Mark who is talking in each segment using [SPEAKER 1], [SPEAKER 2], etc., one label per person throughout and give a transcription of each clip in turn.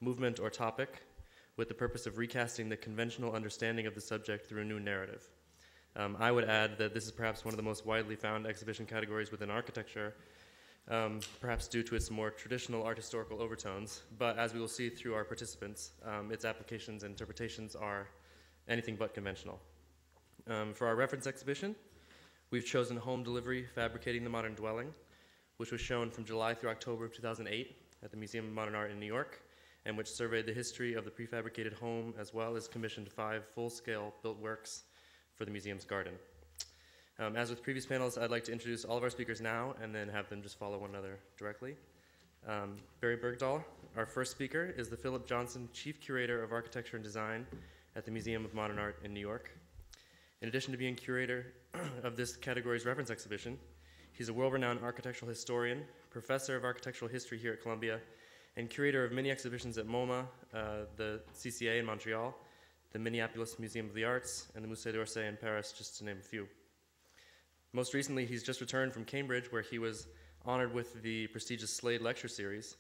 [SPEAKER 1] movement, or topic with the purpose of recasting the conventional understanding of the subject through a new narrative. I would add that this is perhaps one of the most widely found exhibition categories within architecture, perhaps due to its more traditional art historical overtones, but as we will see through our participants, its applications and interpretations are anything but conventional. For our reference exhibition, we've chosen Home Delivery, Fabricating the Modern Dwelling, which was shown from July through October of 2008 at the Museum of Modern Art in New York, and which surveyed the history of the prefabricated home as well as commissioned 5 full-scale built works for the museum's garden. As with previous panels, I'd like to introduce all of our speakers now and then have them just follow one another directly. Barry Bergdahl, our first speaker, is the Philip Johnson Chief Curator of Architecture and Design at the Museum of Modern Art in New York. In addition to being curator of this category's reference exhibition, he's a world-renowned architectural historian, professor of architectural history here at Columbia, and curator of many exhibitions at MoMA, the CCA in Montreal, the Minneapolis Museum of the Arts, and the Musée d'Orsay in Paris, just to name a few. Most recently, he's just returned from Cambridge, where he was honored with the prestigious Slade Lecture Series,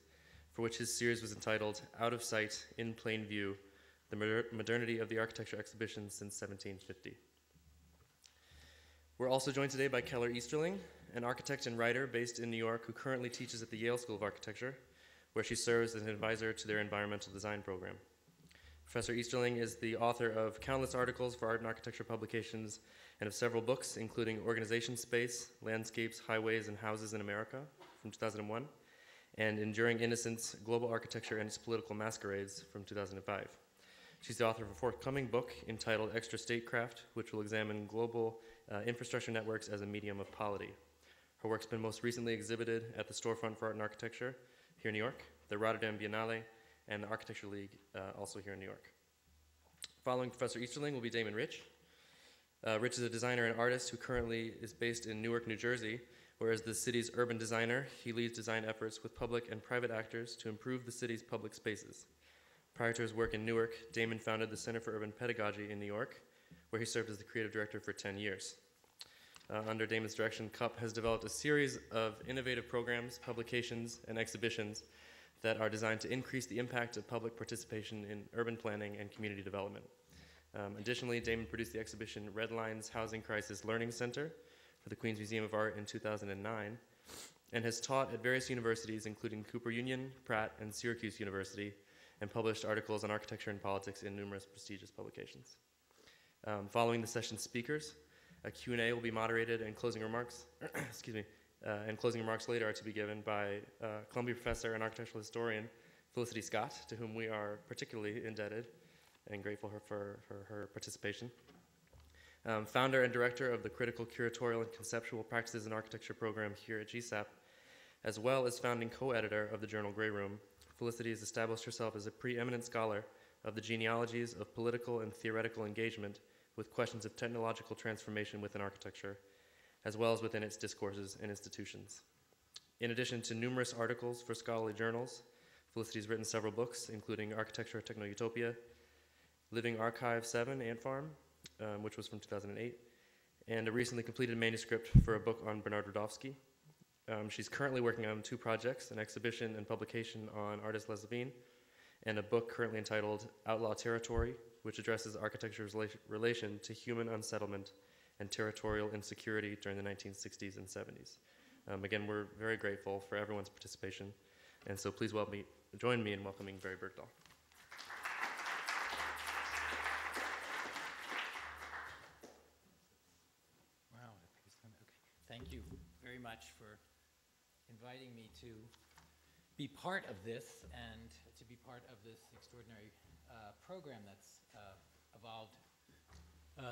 [SPEAKER 1] for which his series was entitled Out of Sight, in Plain View, the Modernity of the Architecture Exhibition since 1750. We're also joined today by Keller Easterling, an architect and writer based in New York who currently teaches at the Yale School of Architecture, where she serves as an advisor to their environmental design program. Professor Easterling is the author of countless articles for art and architecture publications and of several books, including Organization Space, Landscapes, Highways, and Houses in America from 2001, and Enduring Innocence, Global Architecture and Its Political Masquerades from 2005. She's the author of a forthcoming book entitled Extra Statecraft, which will examine global infrastructure networks as a medium of polity. Her work's been most recently exhibited at the Storefront for Art and Architecture here in New York, the Rotterdam Biennale, and the Architecture League, also here in New York. Following Professor Easterling will be Damon Rich. Rich is a designer and artist who currently is based in Newark, New Jersey, where as the city's urban designer, he leads design efforts with public and private actors to improve the city's public spaces. Prior to his work in Newark, Damon founded the Center for Urban Pedagogy in New York, where he served as the creative director for 10 years. Under Damon's direction, CUP has developed a series of innovative programs, publications, and exhibitions that are designed to increase the impact of public participation in urban planning and community development. Additionally, Damon produced the exhibition Red Lines Housing Crisis Learning Center for the Queens Museum of Art in 2009, and has taught at various universities, including Cooper Union, Pratt, and Syracuse University, and published articles on architecture and politics in numerous prestigious publications. Following the session's speakers, a Q&A will be moderated, and closing remarks, and closing remarks later are to be given by Columbia professor and architectural historian Felicity Scott, to whom we are particularly indebted and grateful for her participation. Founder and director of the Critical Curatorial and Conceptual Practices in Architecture program here at GSAPP, as well as founding co-editor of the journal Grey Room, Felicity has established herself as a preeminent scholar of the genealogies of political and theoretical engagement with questions of technological transformation within architecture, as well as within its discourses and institutions. In addition to numerous articles for scholarly journals, Felicity has written several books, including Architecture Techno-Utopia, Living Archive 7, Ant Farm, which was from 2008, and a recently completed manuscript for a book on Bernard Rudofsky. She's currently working on 2 projects, an exhibition and publication on artist Les Levine, and a book currently entitled Outlaw Territory, which addresses architecture's relation to human unsettlement and territorial insecurity during the 1960s and 70s. Again, we're very grateful for everyone's participation, and so please join me in welcoming Barry Bergdahl.
[SPEAKER 2] Wow, okay. Thank you very much for inviting me to be part of this and to be part of this extraordinary program that's evolved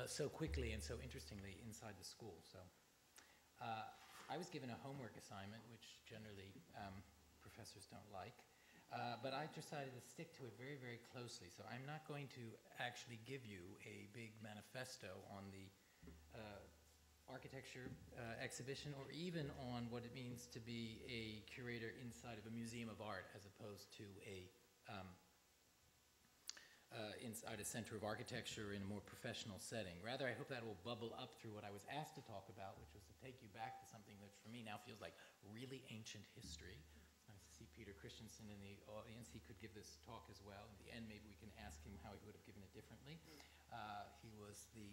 [SPEAKER 2] so quickly and so interestingly inside the school. So I was given a homework assignment, which generally professors don't like, but I decided to stick to it very, very closely. So I'm not going to actually give you a big manifesto on the architecture exhibition, or even on what it means to be a curator inside of a museum of art as opposed to inside a center of architecture in a more professional setting. Rather, I hope that will bubble up through what I was asked to talk about, which was to take you back to something that for me now feels like really ancient history. Nice to see Peter Christensen in the audience. He could give this talk as the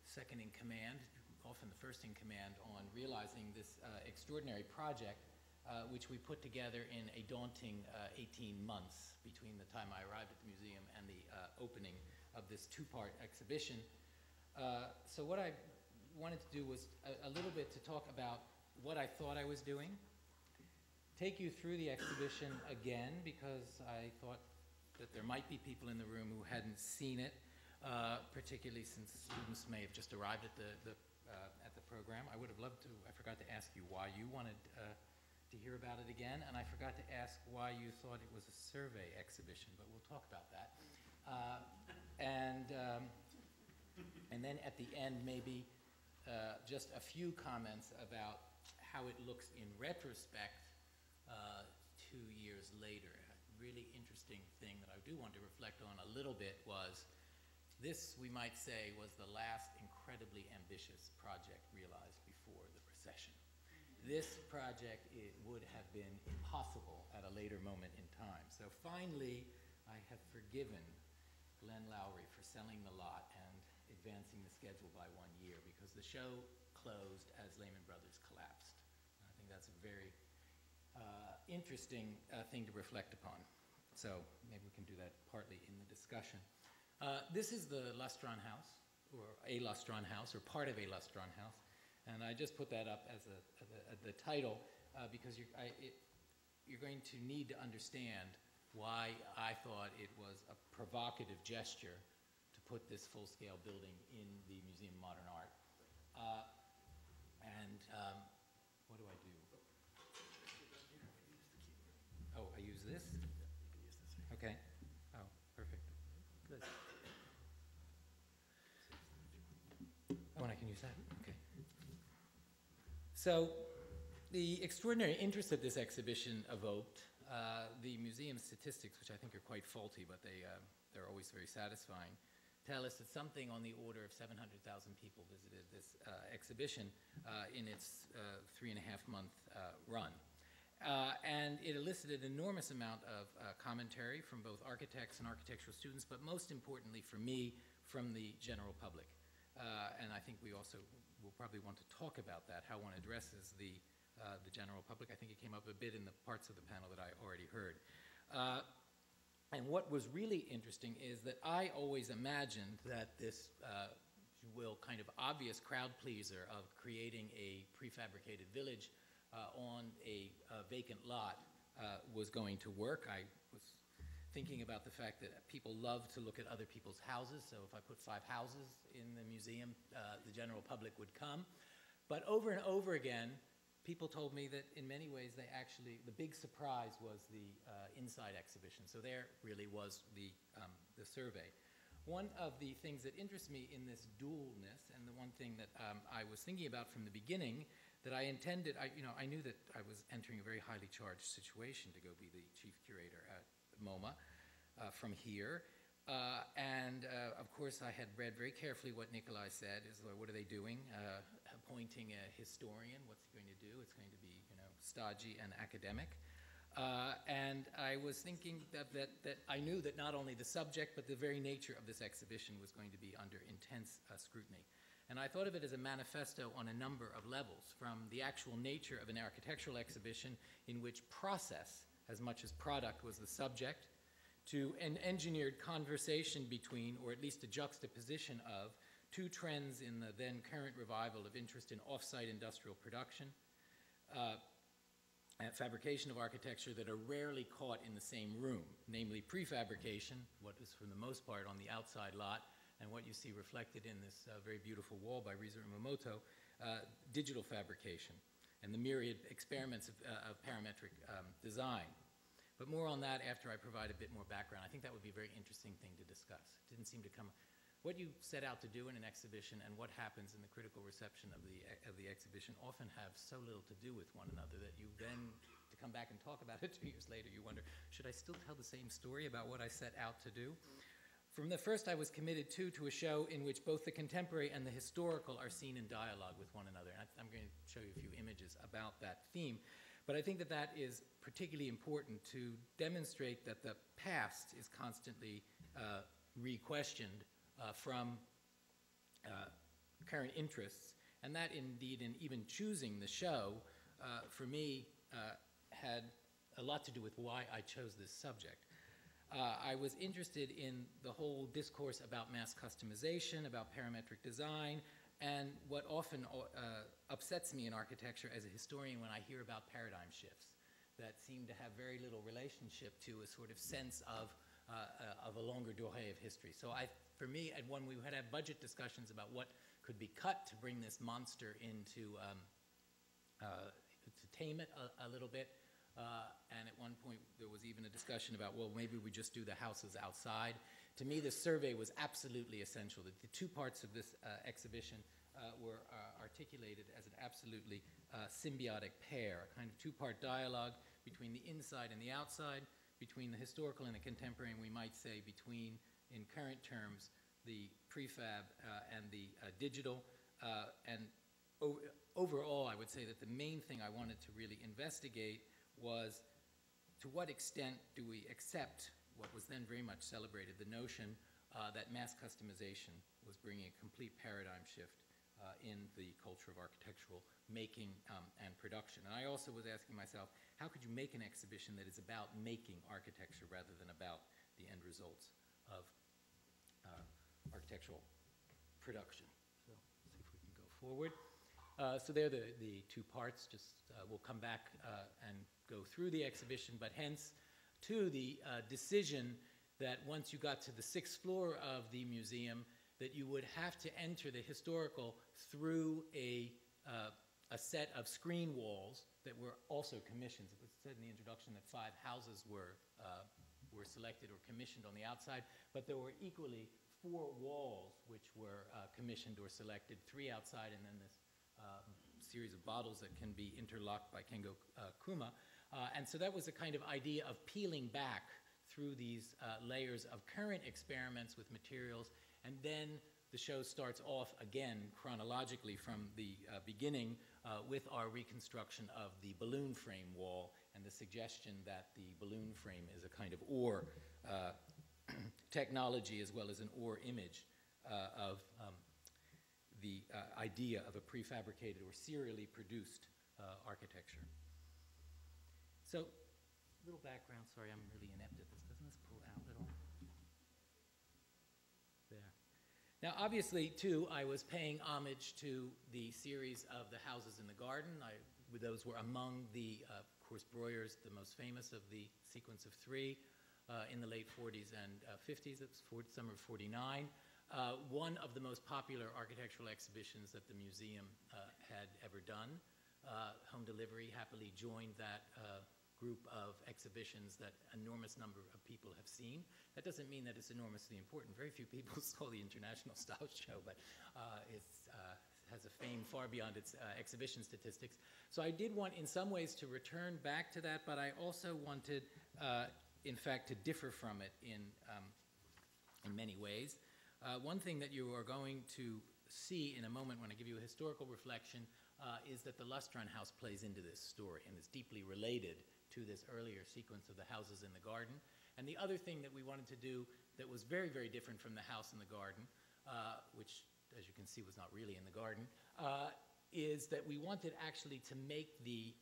[SPEAKER 2] second in command, often the first in command, on realizing this extraordinary project, which we put together in a daunting 18 months between the time I arrived at the museum and the opening of this two-part exhibition. So what I wanted to do was a little bit to talk about what I thought I was doing, take you through the exhibition again, because I thought that there might be people in the room who hadn't seen it, particularly since students may have just arrived at the program. I would have loved to. I forgot to ask you why you wanted to hear about it again, and I forgot to ask why you thought it was a survey exhibition, but we'll talk about that. And then at the end, maybe just a few comments about how it looks in retrospect 2 years later. A really interesting thing that I do want to reflect on a little bit was this, we might say, was the last incredibly ambitious project realized before the recession. This project, it would have been impossible at a later moment in time. So finally, I have forgiven Glenn Lowry for selling the lot and advancing the schedule by 1 year, because the show closed as Lehman Brothers collapsed. And I think that's a very interesting thing to reflect upon. So maybe we can do that partly in the discussion. This is the Lustron House, or a Lustron House, or part of a Lustron House. And I just put that up as the title because you're going to need to understand why I thought it was a provocative gesture to put this full-scale building in the Museum of Modern Art. What do I do? Oh, I use this? Okay. Oh, perfect. Good. Oh, and I can use that? Okay. So, the extraordinary interest that this exhibition evoked, the museum statistics, which I think are quite faulty, but they're always very satisfying, tell us that something on the order of 700,000 people visited this exhibition in its 3.5-month run. And it elicited an enormous amount of commentary from both architects and architectural students, but most importantly for me, from the general public. And I think we also will probably want to talk about that, how one addresses the general public. I think it came up a bit in the parts of the panel that I already heard. And what was really interesting is that I always imagined that this, if you will, kind of obvious crowd pleaser of creating a prefabricated village on a vacant lot was going to work. I was thinking about the fact that people love to look at other people's houses, so if I put 5 houses in the museum, the general public would come. But over and over again, people told me that in many ways they actually, the big surprise was the inside exhibition. So there really was the survey. One of the things that interests me in this dualness, and the one thing that I was thinking about from the beginning, that I intended, I knew that I was entering a very highly charged situation to go be the chief curator at MoMA from here. Of course, I had read very carefully what Nikolai said, is what are they doing? Appointing a historian, what's he going to do? It's going to be, stodgy and academic. And I was thinking that I knew that not only the subject, but the very nature of this exhibition was going to be under intense scrutiny. And I thought of it as a manifesto on a number of levels, from the actual nature of an architectural exhibition in which process, as much as product, was the subject, to an engineered conversation between, or at least a juxtaposition of, 2 trends in the then current revival of interest in off-site industrial production, and fabrication of architecture that are rarely caught in the same room, namely prefabrication, what is for the most part on the outside lot, and what you see reflected in this very beautiful wall by Riza Umamoto, digital fabrication, and the myriad experiments of parametric design. But more on that after I provide a bit more background. I think that would be a very interesting thing to discuss. It didn't seem to come. What you set out to do in an exhibition and what happens in the critical reception of the exhibition often have so little to do with one another that you then, to come back and talk about it 2 years later, you wonder, should I still tell the same story about what I set out to do? From the first, I was committed to a show in which both the contemporary and the historical are seen in dialogue with one another. And I'm going to show you a few images about that theme. But I think that that is particularly important to demonstrate that the past is constantly re-questioned from current interests. And that indeed, in even choosing the show, for me, had a lot to do with why I chose this subject. I was interested in the whole discourse about mass customization, about parametric design, and what often upsets me in architecture as a historian when I hear about paradigm shifts that seem to have very little relationship to a sort of sense of a longer durée of history. So for me, when we had budget discussions about what could be cut to bring this monster into, to tame it a little bit, and at one point there was even a discussion about, well, maybe we just do the houses outside. To me, this survey was absolutely essential. The two parts of this exhibition were articulated as an absolutely symbiotic pair, a kind of two-part dialogue between the inside and the outside, between the historical and the contemporary, and we might say between, in current terms, the prefab and the digital. And overall, I would say that the main thing I wanted to really investigate was to what extent do we accept what was then very much celebrated, the notion that mass customization was bringing a complete paradigm shift in the culture of architectural making and production. And I also was asking myself, how could you make an exhibition that is about making architecture rather than about the end results of architectural production? So let's see if we can go forward. So there are the two parts. Just we'll come back and go through the exhibition, but hence to the decision that once you got to the 6th floor of the museum, that you would have to enter the historical through a set of screen walls that were also commissions. It was said in the introduction that 5 houses were selected or commissioned on the outside, but there were equally 4 walls which were commissioned or selected, 3 outside, and then this series of bottles that can be interlocked by Kengo Kuma. And so that was a kind of idea of peeling back through these layers of current experiments with materials, and then the show starts off again chronologically from the beginning with our reconstruction of the balloon frame wall and the suggestion that the balloon frame is a kind of ore technology as well as an ore image of the idea of a prefabricated or serially produced architecture. So, little background, sorry, I'm really inept at this. Doesn't this pull out at all? There. Now, obviously, too, I was paying homage to the series of the houses in the garden. Those were among the, of course, Breuer's, the most famous of the sequence of 3 in the late 40s and 50s. It was summer of 49. One of the most popular architectural exhibitions that the museum had ever done. Home Delivery happily joined that group of exhibitions that enormous number of people have seen. That doesn't mean that it's enormously important. Very few people saw the International Style Show, but it has a fame far beyond its exhibition statistics. So I did want, in some ways, to return back to that, but I also wanted, in fact, to differ from it in many ways. One thing that you are going to see in a moment when I give you a historical reflection is that the Lustron house plays into this story and is deeply related to this earlier sequence of the houses in the garden. And the other thing that we wanted to do that was very, very different from the house in the garden, which, as you can see, was not really in the garden, is that we wanted actually to make the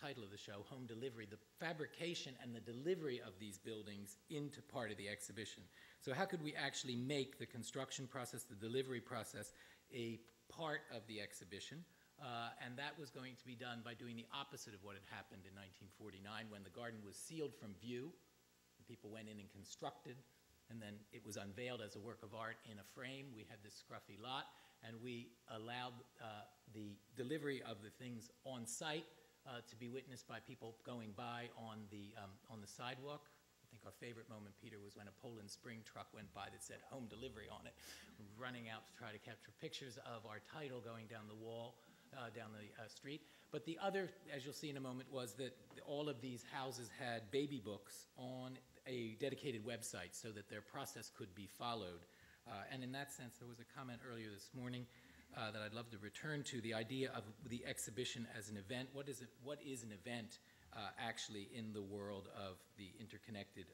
[SPEAKER 2] title of the show, Home Delivery, the fabrication and the delivery of these buildings into part of the exhibition. So how could we actually make the construction process, the delivery process, a part of the exhibition? And that was going to be done by doing the opposite of what had happened in 1949 when the garden was sealed from view. And people went in and constructed, and then it was unveiled as a work of art in a frame. We had this scruffy lot, and we allowed the delivery of the things on site to be witnessed by people going by on the sidewalk. I think our favorite moment, Peter, was when a Poland Spring truck went by that said Home Delivery on it, running out to try to capture pictures of our title going down the wall. Down the street. But the other, as you'll see in a moment, was that all of these houses had baby books on a dedicated website so that their process could be followed. And in that sense, there was a comment earlier this morning that I'd love to return to, the idea of the exhibition as an event. What is an event actually in the world of the interconnected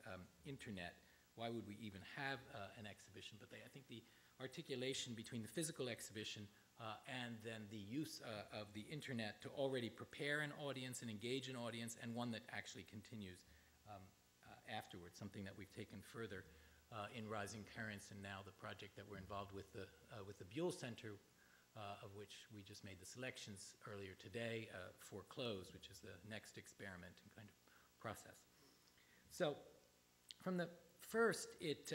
[SPEAKER 2] internet? Why would we even have an exhibition? But I think articulation between the physical exhibition and then the use of the internet to already prepare an audience and engage an audience, and one that actually continues afterwards, something that we've taken further in Rising Currents, and now the project that we're involved with the Buell Center, of which we just made the selections earlier today for Close, which is the next experiment and kind of process. So from the first, it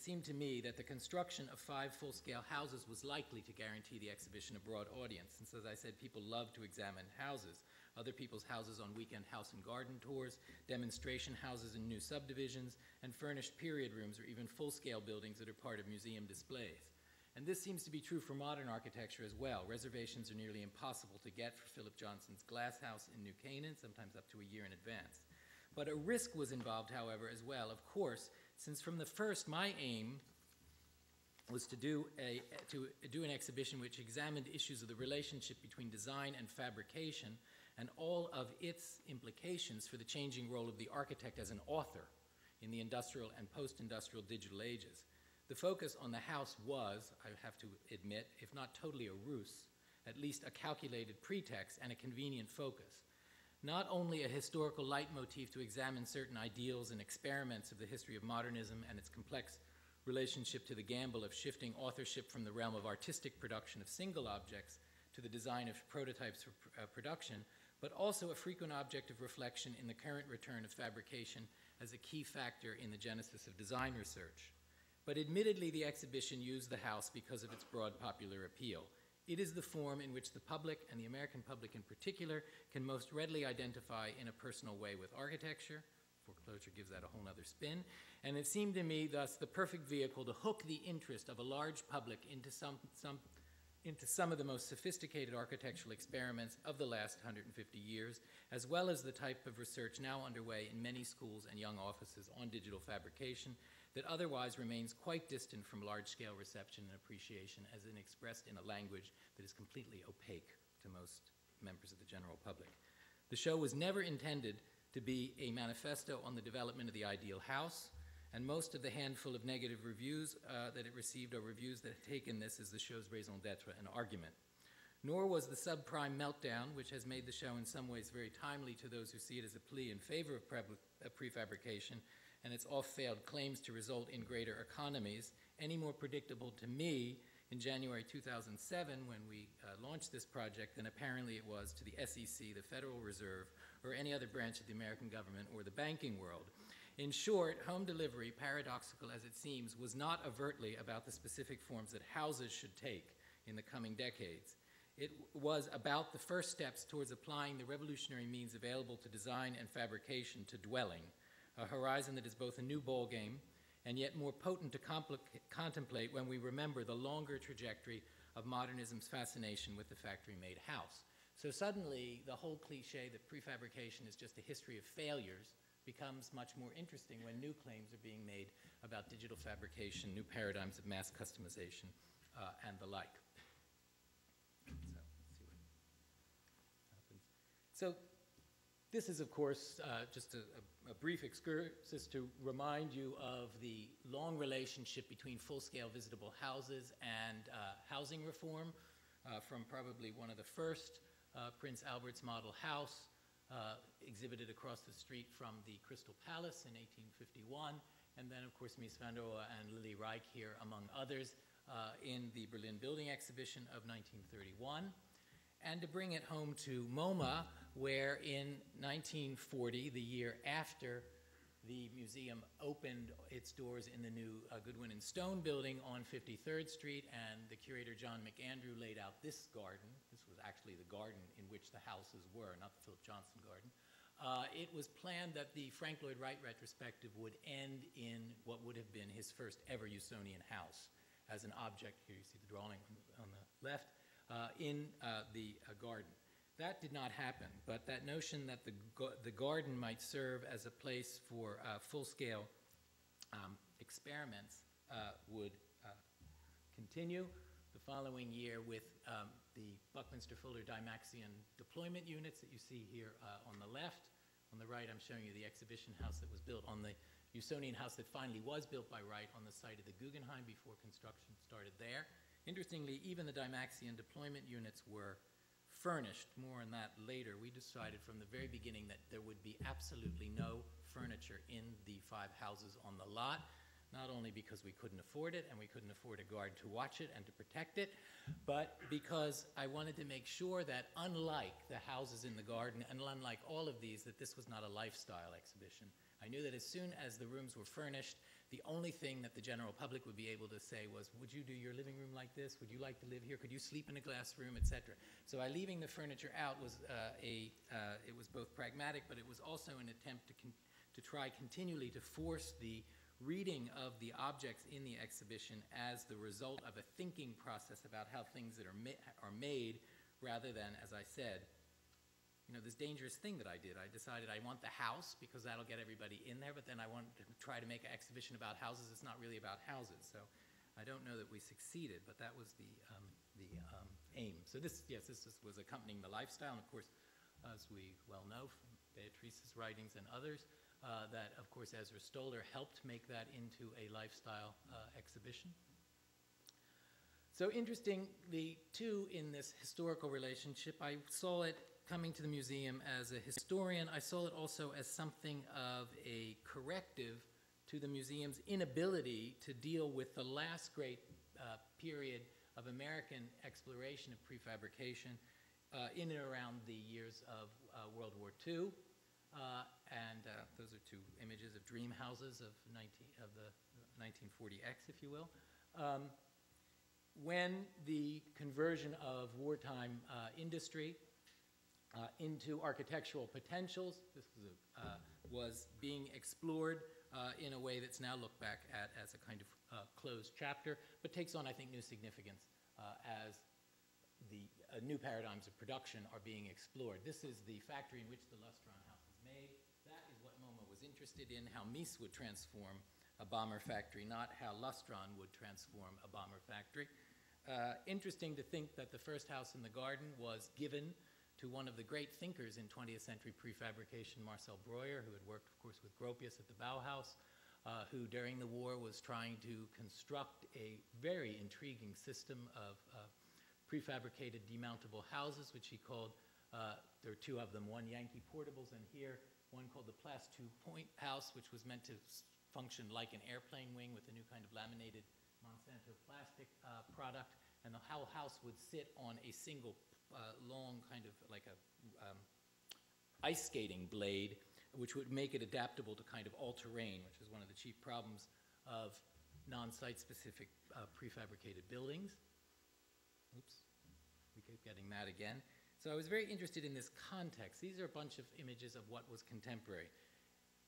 [SPEAKER 2] seemed to me that the construction of 5 full-scale houses was likely to guarantee the exhibition a broad audience, since, as I said, people love to examine houses, other people's houses on weekend house and garden tours, demonstration houses in new subdivisions, and furnished period rooms, or even full-scale buildings that are part of museum displays. And this seems to be true for modern architecture as well. Reservations are nearly impossible to get for Philip Johnson's Glass House in New Canaan, sometimes up to a year in advance. But a risk was involved, however, as well, of course, since from the first my aim was to do an exhibition which examined issues of the relationship between design and fabrication and all of its implications for the changing role of the architect as an author in the industrial and post-industrial digital ages. The focus on the house was, I have to admit, if not totally a ruse, at least a calculated pretext and a convenient focus. Not only a historical leitmotif to examine certain ideals and experiments of the history of modernism and its complex relationship to the gamble of shifting authorship from the realm of artistic production of single objects to the design of prototypes for production, but also a frequent object of reflection in the current return of fabrication as a key factor in the genesis of design research. But admittedly, the exhibition used the house because of its broad popular appeal. It is the form in which the public, and the American public in particular, can most readily identify in a personal way with architecture. Foreclosure gives that a whole other spin. And it seemed to me, thus, the perfect vehicle to hook the interest of a large public into some of the most sophisticated architectural experiments of the last 150 years, as well as the type of research now underway in many schools and young offices on digital fabrication that otherwise remains quite distant from large-scale reception and appreciation as in expressed in a language that is completely opaque to most members of the general public. The show was never intended to be a manifesto on the development of the ideal house, and most of the handful of negative reviews that it received are reviews that have taken this as the show's raison d'etre, an argument. Nor was the subprime meltdown, which has made the show in some ways very timely to those who see it as a plea in favor of prefabrication, and its oft-failed claims to result in greater economies, any more predictable to me in January 2007 when we launched this project than apparently it was to the SEC, the Federal Reserve, or any other branch of the American government or the banking world. In short, home delivery, paradoxical as it seems, was not overtly about the specific forms that houses should take in the coming decades. It was about the first steps towards applying the revolutionary means available to design and fabrication to dwelling, a horizon that is both a new ballgame and yet more potent to contemplate when we remember the longer trajectory of modernism's fascination with the factory-made house. So suddenly, the whole cliche that prefabrication is just a history of failures becomes much more interesting when new claims are being made about digital fabrication, new paradigms of mass customization, and the like. So let's see what happens. So this is, of course, just a brief excursus to remind you of the long relationship between full-scale visitable houses and housing reform, from probably one of the first Prince Albert's model house, exhibited across the street from the Crystal Palace in 1851, and then, of course, Mies van der Rohe and Lily Reich here, among others, in the Berlin Building Exhibition of 1931. And to bring it home to MoMA, where in 1940, the year after the museum opened its doors in the new Goodwin and Stone building on 53rd Street, and the curator John McAndrew laid out this garden. This was actually the garden in which the houses were, not the Philip Johnson garden. It was planned that the Frank Lloyd Wright retrospective would end in what would have been his first ever Usonian house as an object. Here you see the drawing on the left. In the garden. That did not happen, but that notion that the garden might serve as a place for full-scale experiments would continue the following year with the Buckminster Fuller Dymaxion deployment units that you see here on the left. On the right, I'm showing you the exhibition house that was built on the Usonian house that finally was built by Wright on the site of the Guggenheim before construction started there. Interestingly, even the Dymaxion deployment units were furnished. More on that later. We decided from the very beginning that there would be absolutely no furniture in the 5 houses on the lot, not only because we couldn't afford it and we couldn't afford a guard to watch it and to protect it, but because I wanted to make sure that unlike the houses in the garden and unlike all of these, that this was not a lifestyle exhibition. I knew that as soon as the rooms were furnished, the only thing that the general public would be able to say was, would you do your living room like this? Would you like to live here? Could you sleep in a glass room, etc.? So by leaving the furniture out was it was both pragmatic, but it was also an attempt to try continually to force the reading of the objects in the exhibition as the result of a thinking process about how things that are made, rather than, as I said, this dangerous thing that I did. I decided I want the house because that'll get everybody in there, but then I wanted to try to make an exhibition about houses. It's not really about houses. So I don't know that we succeeded, but that was the aim. So this was accompanying the lifestyle. And of course, as we well know from Beatrice's writings and others, that of course Ezra Stoller helped make that into a lifestyle exhibition. So interestingly, too, in this historical relationship, I saw it coming to the museum as a historian. I saw it also as something of a corrective to the museum's inability to deal with the last great period of American exploration of prefabrication in and around the years of World War II. And those are 2 images of dream houses of the 1940X, if you will. When the conversion of wartime industry into architectural potentials, this was being explored in a way that's now looked back at as a kind of closed chapter, but takes on, I think, new significance as the new paradigms of production are being explored. This is the factory in which the Lustron house is made. That is what MoMA was interested in, how Mies would transform a bomber factory, not how Lustron would transform a bomber factory. Interesting to think that the first house in the garden was given to one of the great thinkers in 20th century prefabrication, Marcel Breuer, who had worked, of course, with Gropius at the Bauhaus, who during the war was trying to construct a very intriguing system of prefabricated demountable houses, which he called, there are 2 of them, one Yankee Portables and here, one called the Plas 2-Point house, which was meant to function like an airplane wing with a new kind of laminated Monsanto plastic product, and the whole house would sit on a single long kind of like a ice skating blade, which would make it adaptable to kind of all-terrain, which is one of the chief problems of non-site specific prefabricated buildings. Oops, we keep getting that again. So I was very interested in this context. These are a bunch of images of what was contemporary.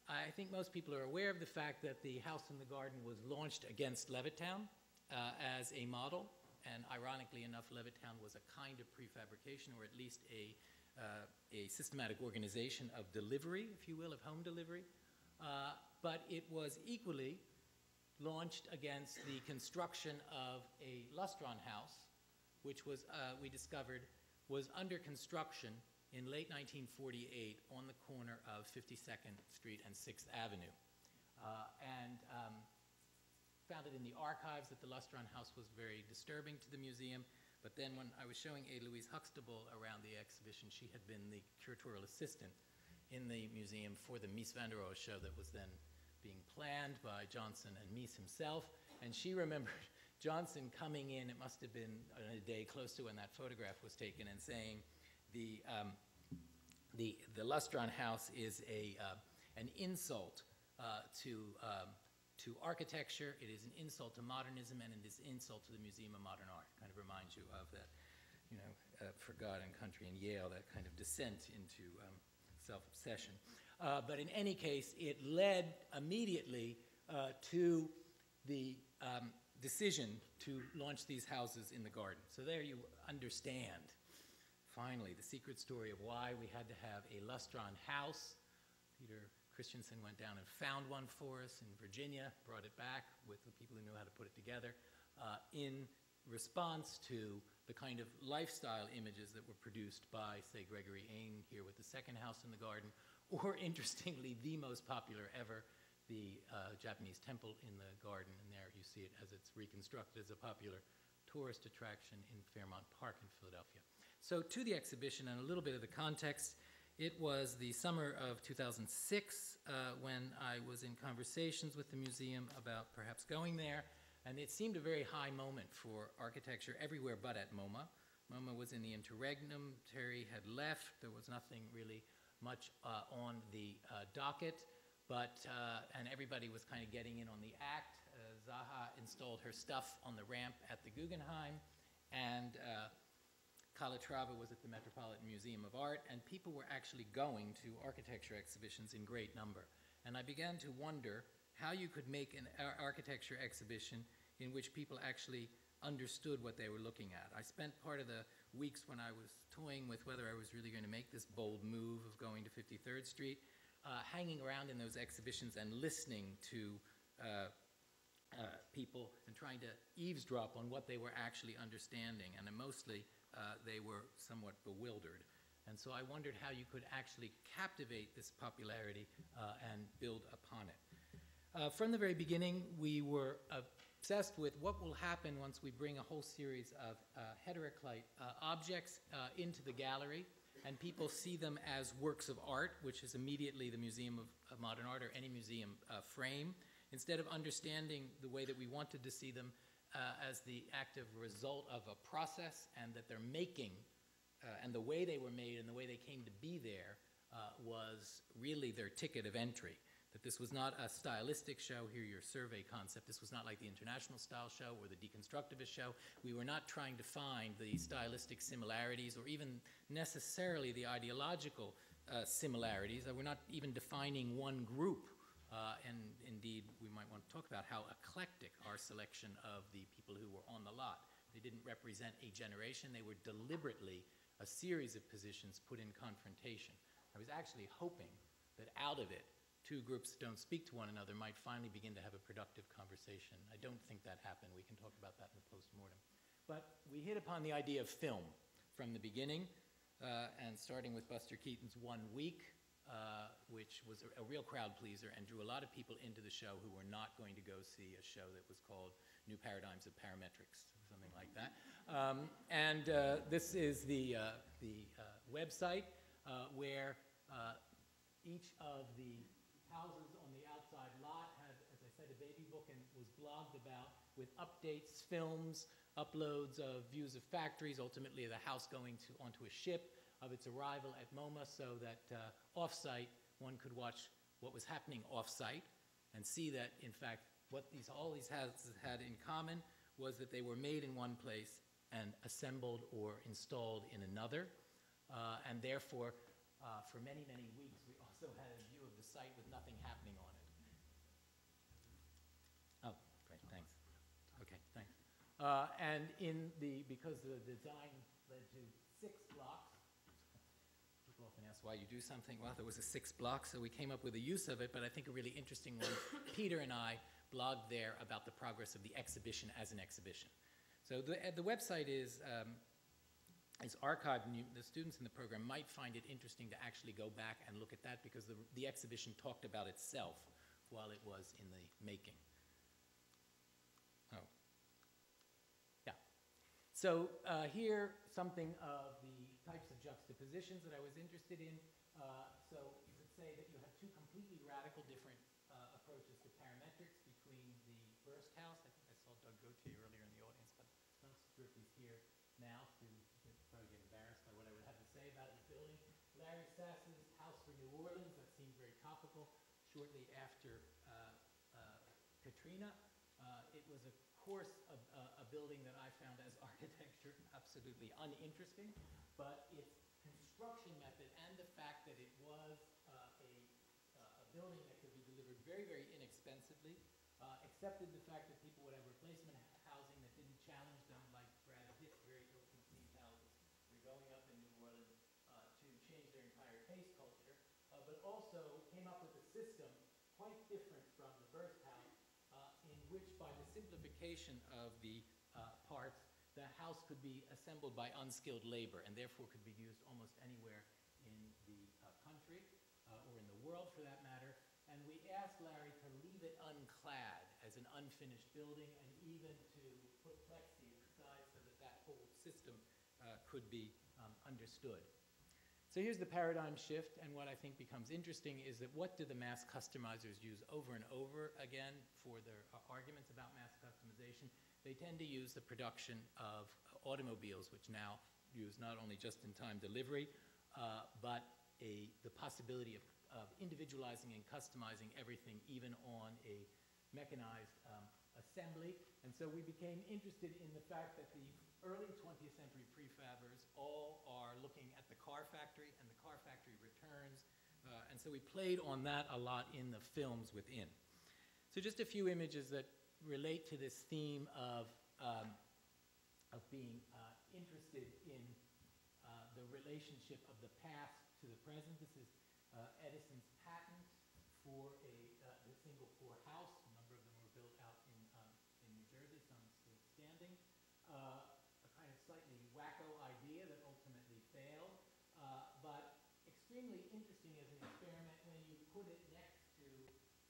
[SPEAKER 2] I think most people are aware of the fact that the house in the garden was launched against Levittown as a model. And ironically enough, Levittown was a kind of prefabrication, or at least a systematic organization of delivery, if you will, of home delivery. But it was equally launched against the construction of a Lustron house, which was, we discovered, was under construction in late 1948 on the corner of 52nd Street and 6th Avenue. Found it in the archives that the Lustron house was very disturbing to the museum, but then when I was showing Louise Huxtable around the exhibition, she had been the curatorial assistant in the museum for the Mies van der Rohe show that was then being planned by Johnson and Mies himself, and she remembered Johnson coming in, it must have been a day close to when that photograph was taken, and saying the Lustron house is an insult to architecture, it is an insult to modernism, and it is an insult to the Museum of Modern Art. Kind of reminds you of that, Forgotten Country in Yale, that kind of descent into self-obsession. But in any case, it led immediately to the decision to launch these houses in the garden. So there you understand, finally, the secret story of why we had to have a Lustron house. Peter Christensen went down and found one for us in Virginia, brought it back with the people who knew how to put it together in response to the kind of lifestyle images that were produced by, say, Gregory Ain here with the second house in the garden, or interestingly, the most popular ever the Japanese temple in the garden, and there you see it as it's reconstructed as a popular tourist attraction in Fairmount Park in Philadelphia. So to the exhibition and a little bit of the context, it was the summer of 2006 when I was in conversations with the museum about perhaps going there, and it seemed a very high moment for architecture everywhere but at MoMA. MoMA was in the interregnum, Terry had left, there was nothing really much on the docket, but, and everybody was kind of getting in on the act. Zaha installed her stuff on the ramp at the Guggenheim, and Calatrava was at the Metropolitan Museum of Art, and people were actually going to architecture exhibitions in great number. And I began to wonder how you could make an architecture exhibition in which people actually understood what they were looking at. I spent part of the weeks when I was toying with whether I was really going to make this bold move of going to 53rd Street, hanging around in those exhibitions and listening to people and trying to eavesdrop on what they were actually understanding. And mostly, they were somewhat bewildered. And so I wondered how you could actually captivate this popularity and build upon it. From the very beginning, we were obsessed with what will happen once we bring a whole series of heteroclite objects into the gallery, and people see them as works of art, which is immediately the Museum of Modern Art or any museum frame, instead of understanding the way that we wanted to see them as the active result of a process, and that they're making, and the way they were made and the way they came to be there was really their ticket of entry. That this was not a stylistic show, here your survey concept. This was not like the International Style Show or the Deconstructivist Show. We were not trying to find the stylistic similarities or even necessarily the ideological similarities. We're not even defining one group. And indeed, we might want to talk about how eclectic our selection of the people who were on the lot. They didn't represent a generation. They were deliberately a series of positions put in confrontation. I was actually hoping that out of it, two groups that don't speak to one another might finally begin to have a productive conversation. I don't think that happened. We can talk about that in the post-mortem. But we hit upon the idea of film from the beginning, and starting with Buster Keaton's 1 Week, which was a real crowd pleaser and drew a lot of people into the show who were not going to go see a show that was called New Paradigms of Parametrics, something like that. This is the website where each of the houses on the outside lot had, as I said, a baby book and was blogged about with updates, films, uploads of views of factories, ultimately the house going onto a ship, of its arrival at MoMA, so that off-site one could watch what was happening off-site and see that, in fact, what all these houses had in common was that they were made in one place and assembled or installed in another. And therefore, for many, many weeks, we also had a view of the site with nothing happening on it. Oh, great, thanks. Okay, thanks. And because the design led to 6 blocks, people often ask why you do something. Well, there was a 6th block, so we came up with a use of it, but I think a really interesting one. Peter and I blogged there about the progress of the exhibition as an exhibition. So the website is archived, and the students in the program might find it interesting to actually go back and look at that, because the exhibition talked about itself while it was in the making. Oh. Yeah. So here, something of the types of juxtapositions that I was interested in. So you could say that you have two completely radical different approaches to parametrics between the Burst House. I think I saw Doug Gautier earlier in the audience, but Strip is here now to probably get embarrassed by what I would have to say about his building. Larry Sass's House for New Orleans, that seemed very topical shortly after Katrina. It was, of course, a building that I found as architecture absolutely uninteresting, but its construction method and the fact that it was a building that could be delivered very, very inexpensively, accepted the fact that people would have replacement housing that didn't challenge them, like Brad Pitt's very ill-conceived houses. They're going up in New Orleans to change their entire taste culture, but also came up with a system quite different from the Burst House, in which, by the simplification of the parts, the house could be assembled by unskilled labor and therefore could be used almost anywhere in the country or in the world, for that matter. and we asked Larry to leave it unclad as an unfinished building, and even to put plexi inside so that that whole system could be understood. So here's the paradigm shift, and what I think becomes interesting is that what do the mass customizers use over and over again for their arguments about mass customization? They tend to use the production of automobiles, which now use not only just-in-time delivery, but the possibility of individualizing and customizing everything, even on a mechanized assembly. And so we became interested in the fact that the early 20th century prefabbers all are looking at the car factory and the car factory returns. And so we played on that a lot in the films within. So just a few images that relate to this theme of being interested in the relationship of the past to the present. This is Edison's patent for the single-floor house. A number of them were built out in New Jersey, some still standing. A kind of slightly wacko idea that ultimately failed, but extremely interesting as an experiment when you put it next to,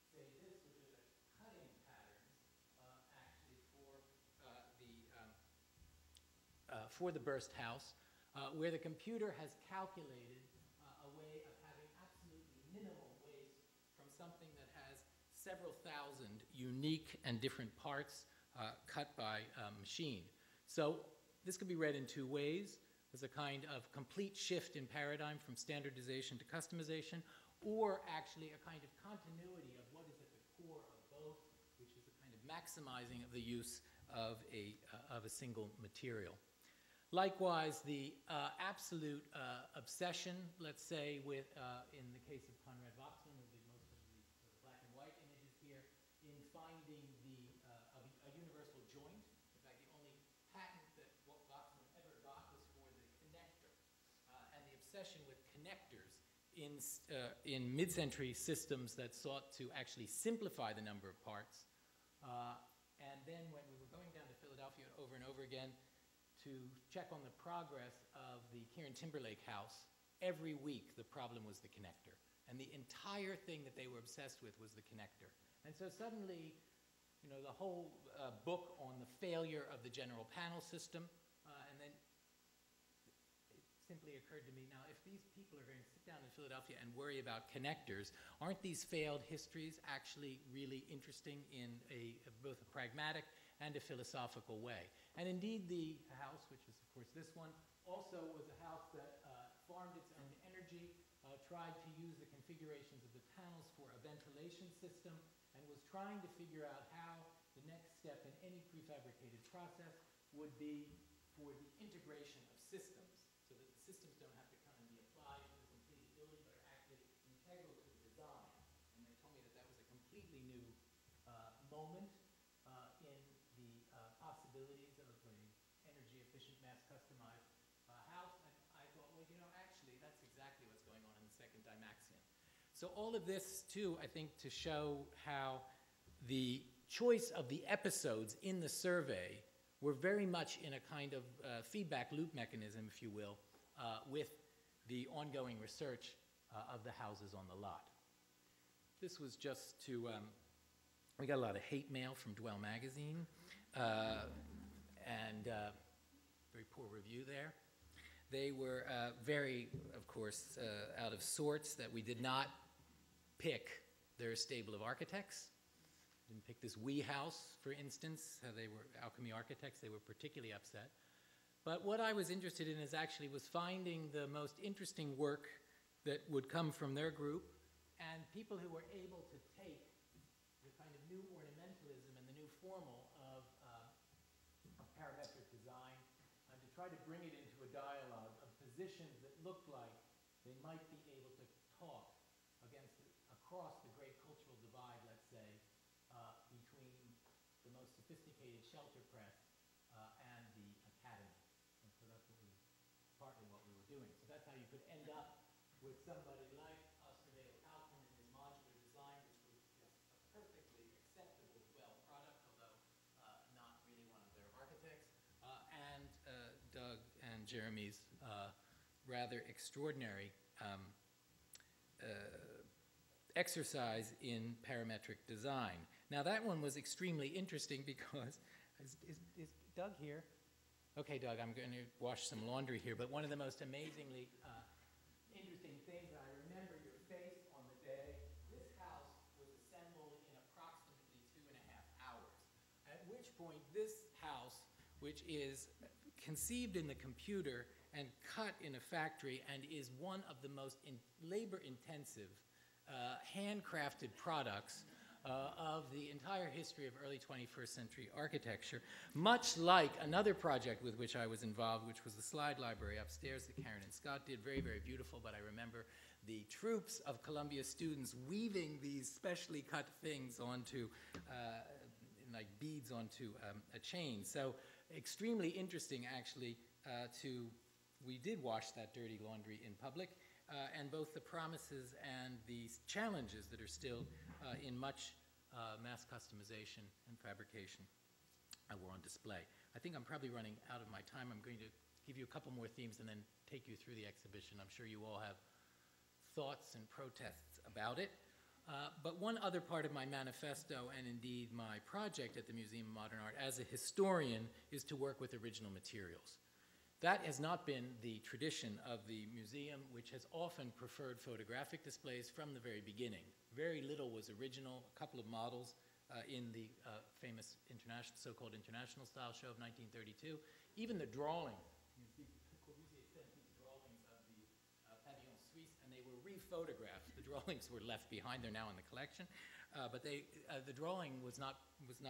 [SPEAKER 2] say, this, which is a cutting patterns, actually for the burst house, where the computer has calculated a way of having absolutely minimal waste from something that has several thousand unique and different parts cut by machine. So this could be read in two ways. As a kind of complete shift in paradigm from standardization to customization, or actually a kind of continuity of what is at the core of both, which is a kind of maximizing of the use of a single material. Likewise, the absolute obsession, let's say, with, in the case of Conrad Wachsmann, who did most of the black and white images here, in finding a universal joint. In fact, the only patent that Wachsmann ever got was for the connector. And the obsession with connectors in mid-century systems that sought to actually simplify the number of parts. And then when we were going down to Philadelphia over and over again, to check on the progress of the Kieran Timberlake house, every week the problem was the connector. And the entire thing that they were obsessed with was the connector. And so suddenly, you know, the whole book on the failure of the general panel system, and then it simply occurred to me, now if these people are going to sit down in Philadelphia and worry about connectors, aren't these failed histories actually really interesting in both a pragmatic and a philosophical way? And indeed, the house, which is of course this one, also was a house that farmed its own energy, tried to use the configurations of the panels for a ventilation system, and was trying to figure out how the next step in any prefabricated process would be for the integration of systems, so that the systems don't have to come and be applied to the completed building, but are actually integral to the design. And they told me that that was a completely new moment in the possibilities of an energy-efficient, mass-customized house. And I thought, well, you know, actually, that's exactly what's going on in the second Dymaxion. So all of this, too, I think, to show how the choice of the episodes in the survey were very much in a kind of feedback loop mechanism, if you will, with the ongoing research of the houses on the lot. This was just to, we got a lot of hate mail from Dwell Magazine, and very poor review there. They were very, of course, out of sorts that we did not pick their stable of architects. Didn't pick this Wee House, for instance. They were Alchemy architects. They were particularly upset. But what I was interested in was finding the most interesting work that would come from their group, and people who were able to take the kind of new ornamentalism and the new formal of parametric design, and to try to bring it into a dialogue of positions that looked like they might be able to talk across the great cultural divide, let's say, between the most sophisticated shelter press and the academy. And so that's partly what we were doing. So that's how you could end up with somebody like Osterwald Alcon in his modular design, which was a perfectly acceptable Dwell product, although not really one of their architects, and Doug and Jeremy's rather extraordinary exercise in parametric design. Now that one was extremely interesting because, is Doug here? Okay, Doug, I'm going to wash some laundry here, but one of the most amazingly interesting things, I remember your face on the day. This house was assembled in approximately 2.5 hours, at which point this house, which is conceived in the computer and cut in a factory and is one of the most labor-intensive handcrafted products of the entire history of early 21st century architecture, much like another project with which I was involved, which was the slide library upstairs that Karen and Scott did. Very, very beautiful, but I remember the troops of Columbia students weaving these specially cut things onto, like beads onto a chain. So extremely interesting, actually, we did wash that dirty laundry in public, and both the promises and the challenges that are still in much mass customization and fabrication were on display. I think I'm probably running out of my time. I'm going to give you a couple more themes and then take you through the exhibition. I'm sure you all have thoughts and protests about it. But one other part of my manifesto, and indeed my project at the Museum of Modern Art as a historian, is to work with original materials. That has not been the tradition of the museum, which has often preferred photographic displays from the very beginning. Very little was original, a couple of models in the famous so-called international style show of 1932. Even the drawings, Corbusier sent these drawings of the Pavillon Suisse, and they were re-photographed. The drawings were left behind, they're now in the collection, but the drawing was not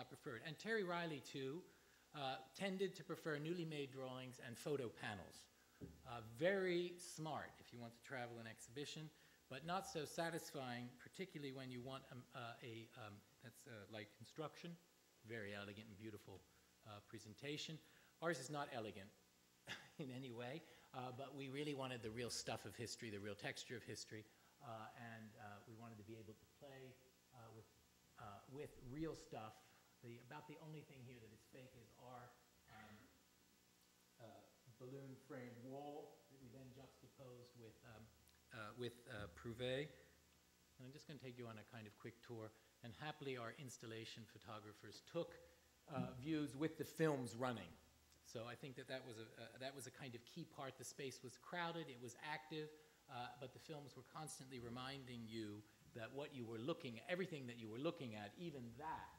[SPEAKER 2] preferred. And Terry Riley, too, tended to prefer newly made drawings and photo panels. Very smart if you want to travel an exhibition, but not so satisfying, particularly when you want that's like construction, very elegant and beautiful presentation. Ours is not elegant in any way, but we really wanted the real stuff of history, the real texture of history, and we wanted to be able to play with real stuff. About the only thing here that is fake is our balloon framed wall that we then juxtaposed with Prouvé. And I'm just going to take you on a kind of quick tour. And happily, our installation photographers took views with the films running. So I think that was a kind of key part. The space was crowded, it was active, but the films were constantly reminding you that what you were everything that you were looking at, even that,